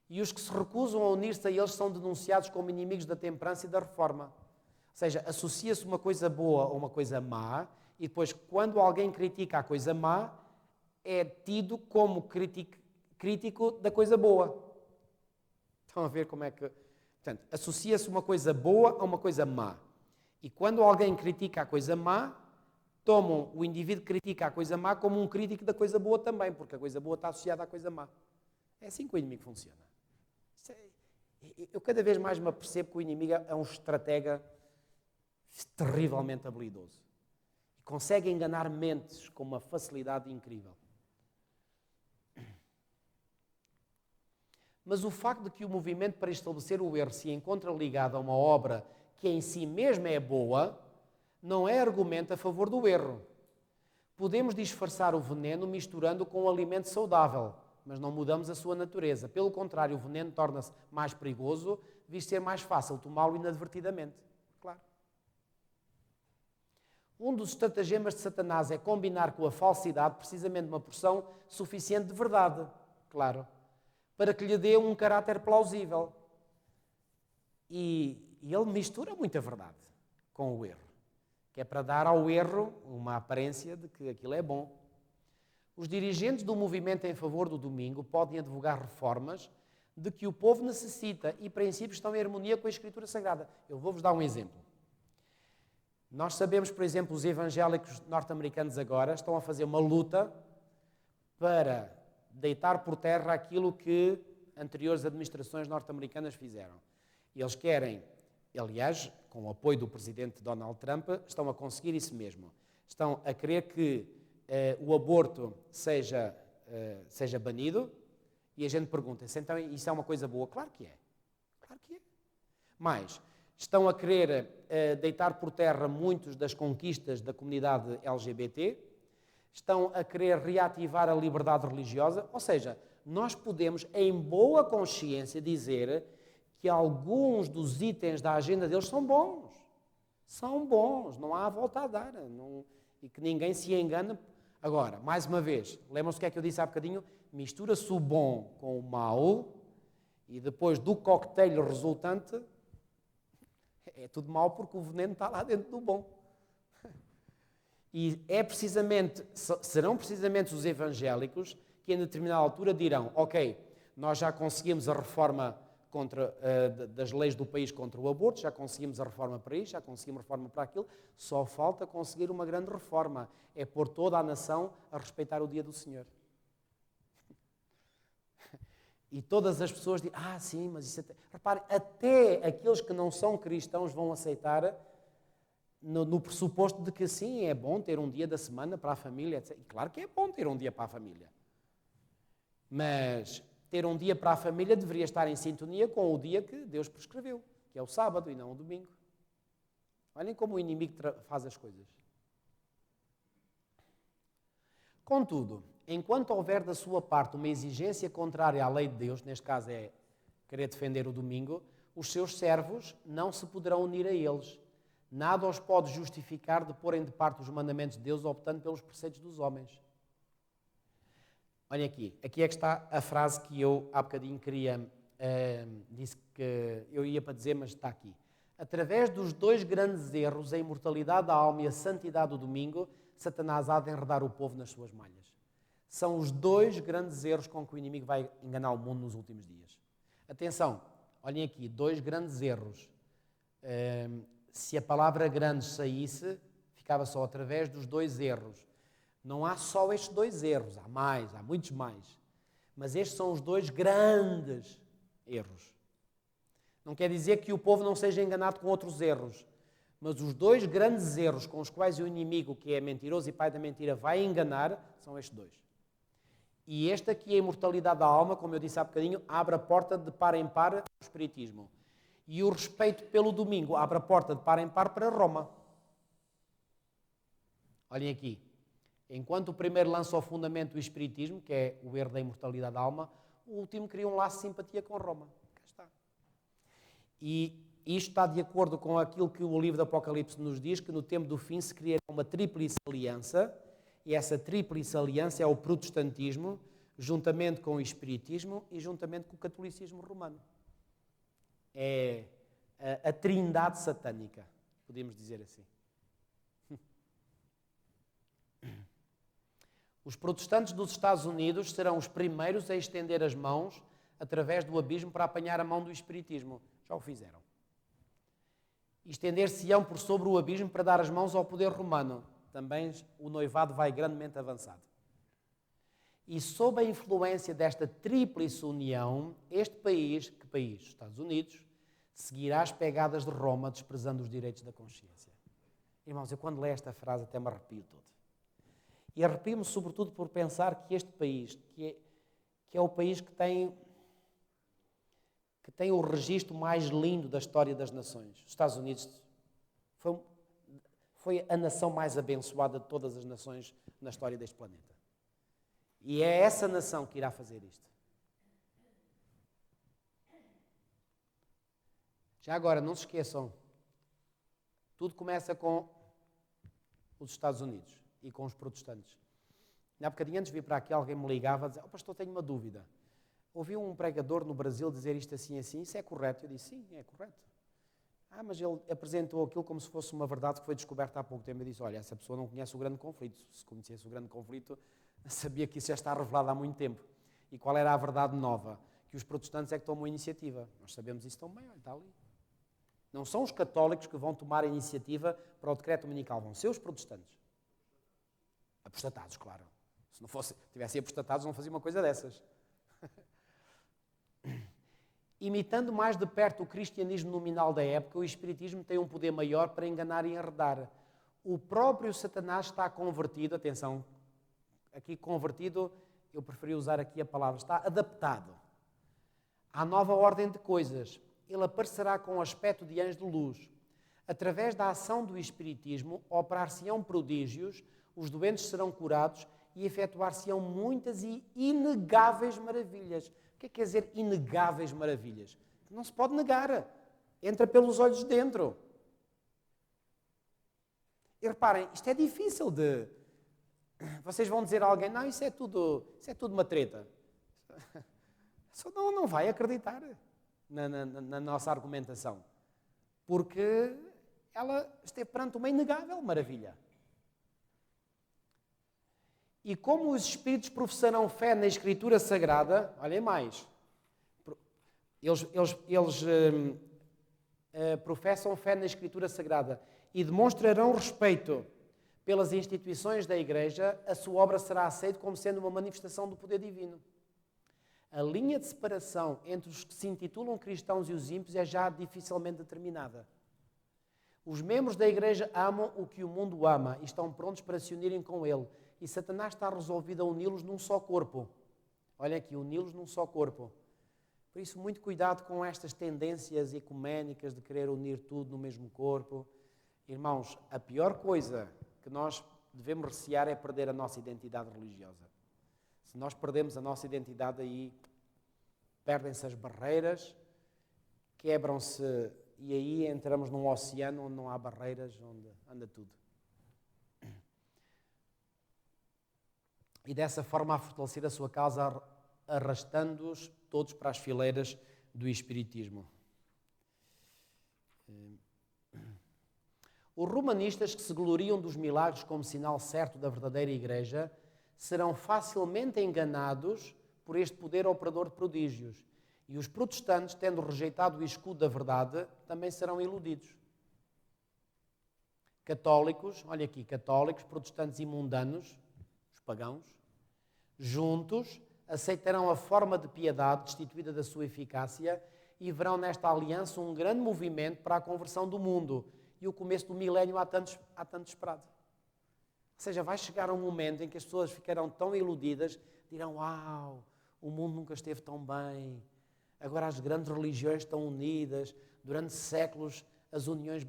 E os que se recusam a unir-se a eles são denunciados como inimigos da temperança e da reforma. Ou seja, associa-se uma coisa boa a uma coisa má, e depois, quando alguém critica a coisa má, é tido como crítico da coisa boa. Estão a ver como é que... Portanto, associa-se uma coisa boa a uma coisa má. E quando alguém critica a coisa má, tomam o indivíduo que critica a coisa má como um crítico da coisa boa também, porque a coisa boa está associada à coisa má. É assim que o inimigo funciona. Eu cada vez mais me apercebo que o inimigo é um estratega terrivelmente habilidoso. E consegue enganar mentes com uma facilidade incrível. Mas o facto de que o movimento para estabelecer o erro se encontra ligado a uma obra que em si mesma é boa, não é argumento a favor do erro. Podemos disfarçar o veneno misturando com um alimento saudável, mas não mudamos a sua natureza. Pelo contrário, o veneno torna-se mais perigoso, visto ser mais fácil tomá-lo inadvertidamente. Claro. Um dos estratagemas de Satanás é combinar com a falsidade precisamente uma porção suficiente de verdade. Claro. Para que lhe dê um caráter plausível. E ele mistura muita verdade com o erro, que é para dar ao erro uma aparência de que aquilo é bom. Os dirigentes do movimento em favor do domingo podem advogar reformas de que o povo necessita e princípios estão em harmonia com a Escritura Sagrada. Eu vou-vos dar um exemplo. Nós sabemos, por exemplo, os evangélicos norte-americanos agora estão a fazer uma luta para deitar por terra aquilo que anteriores administrações norte-americanas fizeram. Eles querem, aliás, com o apoio do presidente Donald Trump, estão a conseguir isso mesmo. Estão a querer que o aborto seja banido, e a gente pergunta-se, então isso é uma coisa boa? Claro que é. Claro que é. Mas estão a querer deitar por terra muitas das conquistas da comunidade LGBT, estão a querer reativar a liberdade religiosa, ou seja, nós podemos, em boa consciência, dizer que alguns dos itens da agenda deles são bons. São bons, não há volta a dar. E que ninguém se engane. Agora, mais uma vez, lembram-se o que é que eu disse há bocadinho? Mistura-se o bom com o mau e depois do cocktail resultante é tudo mau porque o veneno está lá dentro do bom. E serão precisamente os evangélicos que em determinada altura dirão, ok, nós já conseguimos a reforma das leis do país contra o aborto, já conseguimos a reforma para isto, já conseguimos a reforma para aquilo, só falta conseguir uma grande reforma. É pôr toda a nação a respeitar o dia do Senhor. E todas as pessoas dizem, sim, mas isso... Reparem, até aqueles que não são cristãos vão aceitar no pressuposto de que sim, é bom ter um dia da semana para a família, etc. E claro que é bom ter um dia para a família. Mas ter um dia para a família deveria estar em sintonia com o dia que Deus prescreveu, que é o sábado e não o domingo. Olhem como o inimigo faz as coisas. Contudo, enquanto houver da sua parte uma exigência contrária à lei de Deus, neste caso é querer defender o domingo, os seus servos não se poderão unir a eles. Nada os pode justificar de porem de parte os mandamentos de Deus, optando pelos preceitos dos homens. Olhem aqui é que está a frase que eu há bocadinho disse que eu ia para dizer, mas está aqui. Através dos dois grandes erros, a imortalidade da alma e a santidade do domingo, Satanás há de enredar o povo nas suas malhas. São os dois grandes erros com que o inimigo vai enganar o mundo nos últimos dias. Atenção, olhem aqui, dois grandes erros. Se a palavra grande saísse, ficava só através dos dois erros. Não há só estes dois erros, há muitos mais. Mas estes são os dois grandes erros. Não quer dizer que o povo não seja enganado com outros erros, mas os dois grandes erros com os quais o inimigo, que é mentiroso e pai da mentira, vai enganar, são estes dois. E este aqui, a imortalidade da alma, como eu disse há bocadinho, abre a porta de par em par ao espiritismo. E o respeito pelo domingo abre a porta de par em par para Roma. Olhem aqui. Enquanto o primeiro lança ao fundamento o espiritismo, que é o erro da imortalidade da alma, o último cria um laço de simpatia com Roma. Cá está. E isto está de acordo com aquilo que o livro do Apocalipse nos diz, que no tempo do fim se criará uma tríplice aliança, e essa tríplice aliança é o protestantismo, juntamente com o espiritismo e juntamente com o catolicismo romano. É a trindade satânica, podemos dizer assim. Os protestantes dos Estados Unidos serão os primeiros a estender as mãos através do abismo para apanhar a mão do espiritismo. Já o fizeram. Estender-se-ão por sobre o abismo para dar as mãos ao poder romano. Também o noivado vai grandemente avançado. E sob a influência desta tríplice união, este país, que país? Estados Unidos, seguirá as pegadas de Roma, desprezando os direitos da consciência. Irmãos, eu quando leio esta frase até me arrepio todo. E arrepio-me sobretudo por pensar que este país, que é o país que tem o registro mais lindo da história das nações. Os Estados Unidos foi a nação mais abençoada de todas as nações na história deste planeta. E é essa nação que irá fazer isto. Já agora, não se esqueçam, tudo começa com os Estados Unidos e com os protestantes. Há bocadinho antes de vir para aqui, alguém me ligava a dizer: pastor, tenho uma dúvida. Ouvi um pregador no Brasil dizer isto assim, isso é correto? Eu disse: sim, é correto. Mas ele apresentou aquilo como se fosse uma verdade que foi descoberta há pouco tempo. Eu disse: olha, essa pessoa não conhece o grande conflito. Se conhecesse o grande conflito, sabia que isso já está revelado há muito tempo. E qual era a verdade nova? Que os protestantes é que tomam a iniciativa. Nós sabemos isso tão bem, olha, está ali. Não são os católicos que vão tomar a iniciativa para o decreto dominical, vão ser os protestantes. Apostatados, claro. Se não tivessem apostatados, não faziam uma coisa dessas. Imitando mais de perto o cristianismo nominal da época, o espiritismo tem um poder maior para enganar e enredar. O próprio Satanás está convertido, atenção, aqui convertido, eu preferi usar aqui a palavra, está adaptado à nova ordem de coisas. Ele aparecerá com o aspecto de anjo de luz. Através da ação do espiritismo, operar-se-ão prodígios, os doentes serão curados e efetuar-se-ão muitas e inegáveis maravilhas. O que é que quer dizer inegáveis maravilhas? Não se pode negar. Entra pelos olhos de dentro. E reparem, isto é difícil de... Vocês vão dizer a alguém: não, isso é tudo uma treta. Só não vai acreditar na nossa argumentação. Porque ela esteve perante uma inegável maravilha. E como os espíritos professarão fé na Escritura Sagrada, olhem mais, eles professam fé na Escritura Sagrada e demonstrarão respeito pelas instituições da Igreja, a sua obra será aceita como sendo uma manifestação do poder divino. A linha de separação entre os que se intitulam cristãos e os ímpios é já dificilmente determinada. Os membros da Igreja amam o que o mundo ama e estão prontos para se unirem com ele. E Satanás está resolvido a uni-los num só corpo. Olha aqui, uni-los num só corpo. Por isso, muito cuidado com estas tendências ecuménicas de querer unir tudo no mesmo corpo. Irmãos, a pior coisa que nós devemos recear é perder a nossa identidade religiosa. Se nós perdemos a nossa identidade, aí perdem-se as barreiras, quebram-se, e aí entramos num oceano onde não há barreiras, onde anda tudo. E dessa forma a fortalecer a sua causa, arrastando-os todos para as fileiras do espiritismo. Os romanistas, que se gloriam dos milagres como sinal certo da verdadeira Igreja, serão facilmente enganados por este poder operador de prodígios. E os protestantes, tendo rejeitado o escudo da verdade, também serão iludidos. Católicos, olha aqui, católicos, protestantes e mundanos, os pagãos, juntos aceitarão a forma de piedade destituída da sua eficácia e verão nesta aliança um grande movimento para a conversão do mundo e o começo do milénio há tanto esperado. Ou seja, vai chegar um momento em que as pessoas ficarão tão iludidas, dirão: uau, o mundo nunca esteve tão bem, Agora as grandes religiões estão unidas. Durante séculos as religiões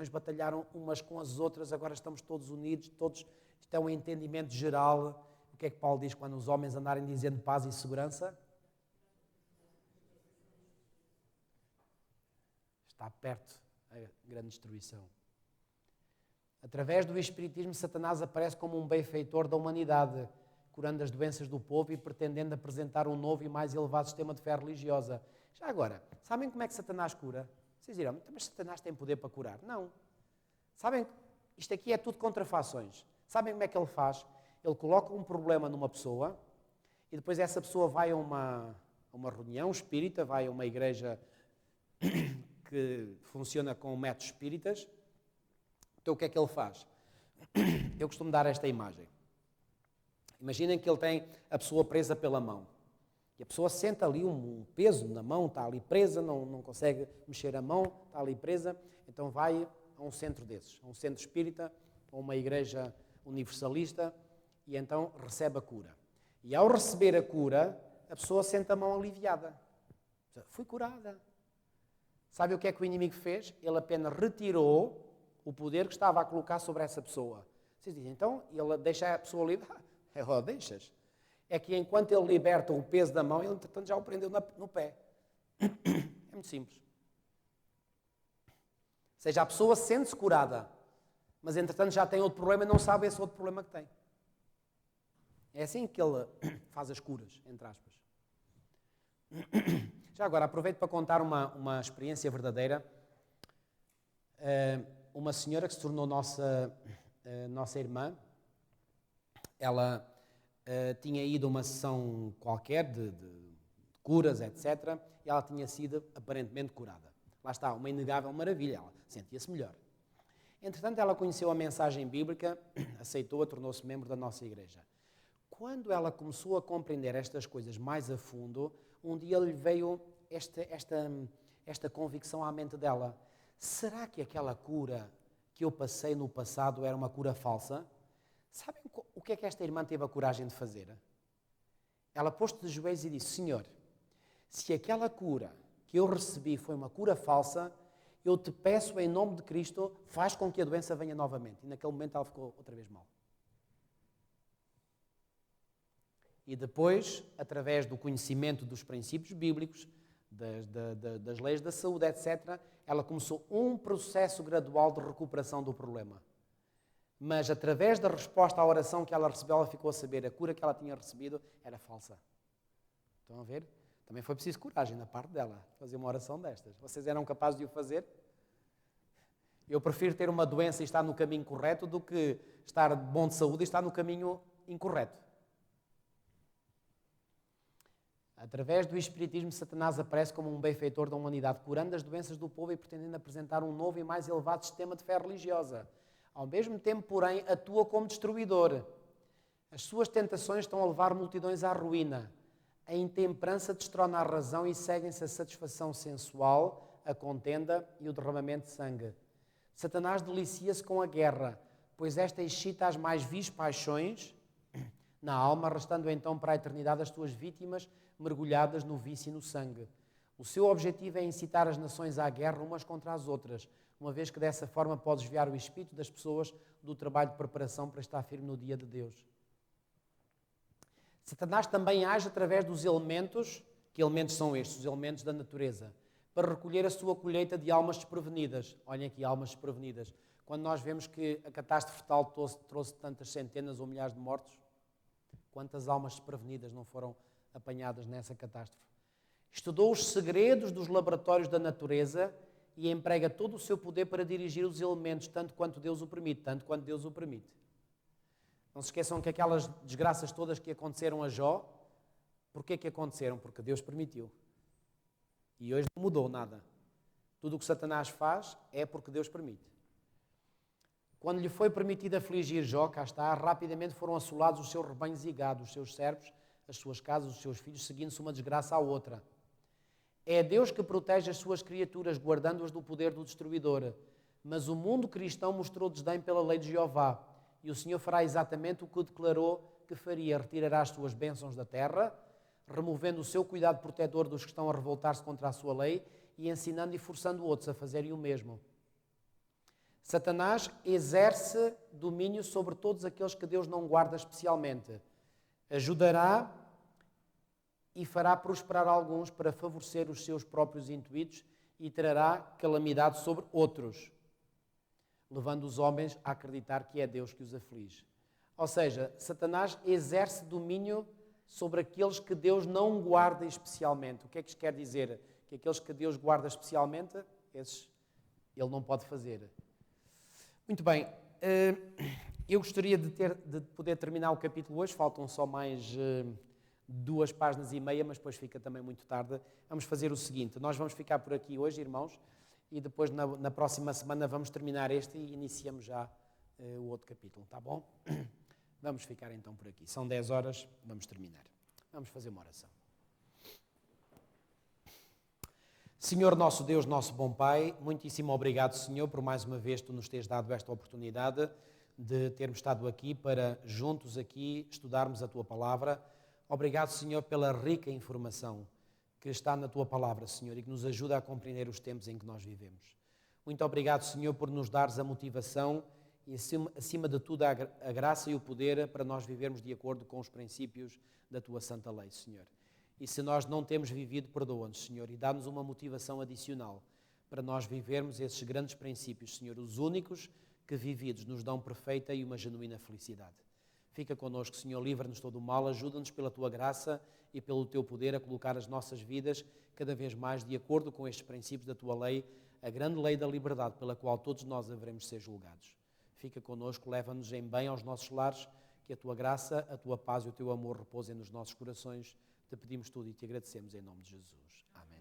batalharam umas com as outras. Agora estamos todos unidos, todos. Isto é um entendimento geral. O que é que Paulo diz quando os homens andarem dizendo paz e segurança? Está perto a grande destruição. Através do Espiritismo, Satanás aparece como um benfeitor da humanidade, curando as doenças do povo e pretendendo apresentar um novo e mais elevado sistema de fé religiosa. Já agora, sabem como é que Satanás cura? Vocês dirão, mas Satanás tem poder para curar? Não. Sabem, isto aqui é tudo contrafações. Sabem como é que ele faz? Ele coloca um problema numa pessoa e depois essa pessoa vai a uma reunião espírita, vai a uma igreja que funciona com métodos espíritas. Então o que é que ele faz? Eu costumo dar esta imagem. Imaginem que ele tem a pessoa presa pela mão. E a pessoa sente ali um peso na mão, está ali presa, não consegue mexer a mão, está ali presa. Então vai a um centro desses, a um centro espírita, a uma igreja universalista, e então recebe a cura. E ao receber a cura, a pessoa sente a mão aliviada. Fui curada. Sabe o que é que o inimigo fez? Ele apenas retirou o poder que estava a colocar sobre essa pessoa. Vocês dizem, então, ele deixa a pessoa livre? Deixas. É que enquanto ele liberta o peso da mão, ele, entretanto, já o prendeu no pé. É muito simples. Ou seja, a pessoa sente-se curada, mas, entretanto, já tem outro problema e não sabe esse outro problema que tem. É assim que ele faz as curas, entre aspas. Já agora, aproveito para contar uma experiência verdadeira. Uma senhora que se tornou nossa irmã, ela tinha ido a uma sessão qualquer de curas, etc. E ela tinha sido aparentemente curada. Lá está, uma inegável maravilha, ela sentia-se melhor. Entretanto, ela conheceu a mensagem bíblica, aceitou-a, tornou-se membro da nossa igreja. Quando ela começou a compreender estas coisas mais a fundo, um dia lhe veio esta convicção à mente dela. Será que aquela cura que eu passei no passado era uma cura falsa? Sabem o que é que esta irmã teve a coragem de fazer? Ela pôs-se de joelhos e disse, Senhor, se aquela cura que eu recebi foi uma cura falsa, eu te peço em nome de Cristo, faz com que a doença venha novamente. E naquele momento ela ficou outra vez mal. E depois, através do conhecimento dos princípios bíblicos, das leis da saúde, etc., ela começou um processo gradual de recuperação do problema. Mas, através da resposta à oração que ela recebeu, ela ficou a saber a cura que ela tinha recebido era falsa. Estão a ver? Também foi preciso coragem da parte dela, fazer uma oração destas. Vocês eram capazes de o fazer? Eu prefiro ter uma doença e estar no caminho correto do que estar bom de saúde e estar no caminho incorreto. Através do Espiritismo, Satanás aparece como um benfeitor da humanidade, curando as doenças do povo e pretendendo apresentar um novo e mais elevado sistema de fé religiosa. Ao mesmo tempo, porém, atua como destruidor. As suas tentações estão a levar multidões à ruína. A intemperança destrona a razão e seguem-se a satisfação sensual, a contenda e o derramamento de sangue. Satanás delicia-se com a guerra, pois esta excita as mais vis paixões na alma, arrastando então para a eternidade as suas vítimas mergulhadas no vício e no sangue. O seu objetivo é incitar as nações à guerra umas contra as outras, uma vez que dessa forma pode desviar o espírito das pessoas do trabalho de preparação para estar firme no dia de Deus. Satanás também age através dos elementos, que elementos são estes? Os elementos da natureza, para recolher a sua colheita de almas desprevenidas. Olhem aqui, almas desprevenidas. Quando nós vemos que a catástrofe fetal trouxe tantas centenas ou milhares de mortos, quantas almas desprevenidas não foram apanhadas nessa catástrofe? Estudou os segredos dos laboratórios da natureza e emprega todo o seu poder para dirigir os elementos, tanto quanto Deus o permite, Não se esqueçam que aquelas desgraças todas que aconteceram a Jó, porquê que aconteceram? Porque Deus permitiu. E hoje não mudou nada. Tudo o que Satanás faz é porque Deus permite. Quando lhe foi permitido afligir Jó, cá está, rapidamente foram assolados os seus rebanhos e gado, os seus servos, as suas casas, os seus filhos, seguindo-se uma desgraça à outra. É Deus que protege as suas criaturas, guardando-as do poder do destruidor. Mas o mundo cristão mostrou desdém pela lei de Jeová. E o Senhor fará exatamente o que declarou que faria. Retirará as suas bênçãos da terra, removendo o seu cuidado protetor dos que estão a revoltar-se contra a sua lei e ensinando e forçando outros a fazerem o mesmo. Satanás exerce domínio sobre todos aqueles que Deus não guarda especialmente. Ajudará e fará prosperar alguns para favorecer os seus próprios intuitos e trará calamidade sobre outros, levando os homens a acreditar que é Deus que os aflige. Ou seja, Satanás exerce domínio sobre aqueles que Deus não guarda especialmente. O que é que isto quer dizer? Que aqueles que Deus guarda especialmente, esses ele não pode fazer. Muito bem, eu gostaria de poder terminar o capítulo hoje, faltam só mais 2 páginas e meia, mas depois fica também muito tarde. Vamos fazer o seguinte, nós vamos ficar por aqui hoje, irmãos, e depois na próxima semana vamos terminar este e iniciamos já o outro capítulo, tá bom? Vamos ficar então por aqui. São 10 horas, vamos terminar. Vamos fazer uma oração. Senhor nosso Deus, nosso bom Pai, muitíssimo obrigado, Senhor, por mais uma vez tu nos teres dado esta oportunidade de termos estado aqui para juntos aqui estudarmos a Tua Palavra. Obrigado, Senhor, pela rica informação que está na Tua Palavra, Senhor, e que nos ajuda a compreender os tempos em que nós vivemos. Muito obrigado, Senhor, por nos dares a motivação e, acima de tudo, a graça e o poder para nós vivermos de acordo com os princípios da Tua Santa Lei, Senhor. E se nós não temos vivido, perdoa-nos, Senhor, e dá-nos uma motivação adicional para nós vivermos esses grandes princípios, Senhor, os únicos que vividos nos dão perfeita e uma genuína felicidade. Fica connosco, Senhor, livra-nos todo o mal, ajuda-nos pela Tua graça e pelo Teu poder a colocar as nossas vidas cada vez mais de acordo com estes princípios da Tua lei, a grande lei da liberdade pela qual todos nós haveremos de ser julgados. Fica connosco, leva-nos em bem aos nossos lares, que a Tua graça, a Tua paz e o Teu amor repousem nos nossos corações. Te pedimos tudo e te agradecemos em nome de Jesus. Amém.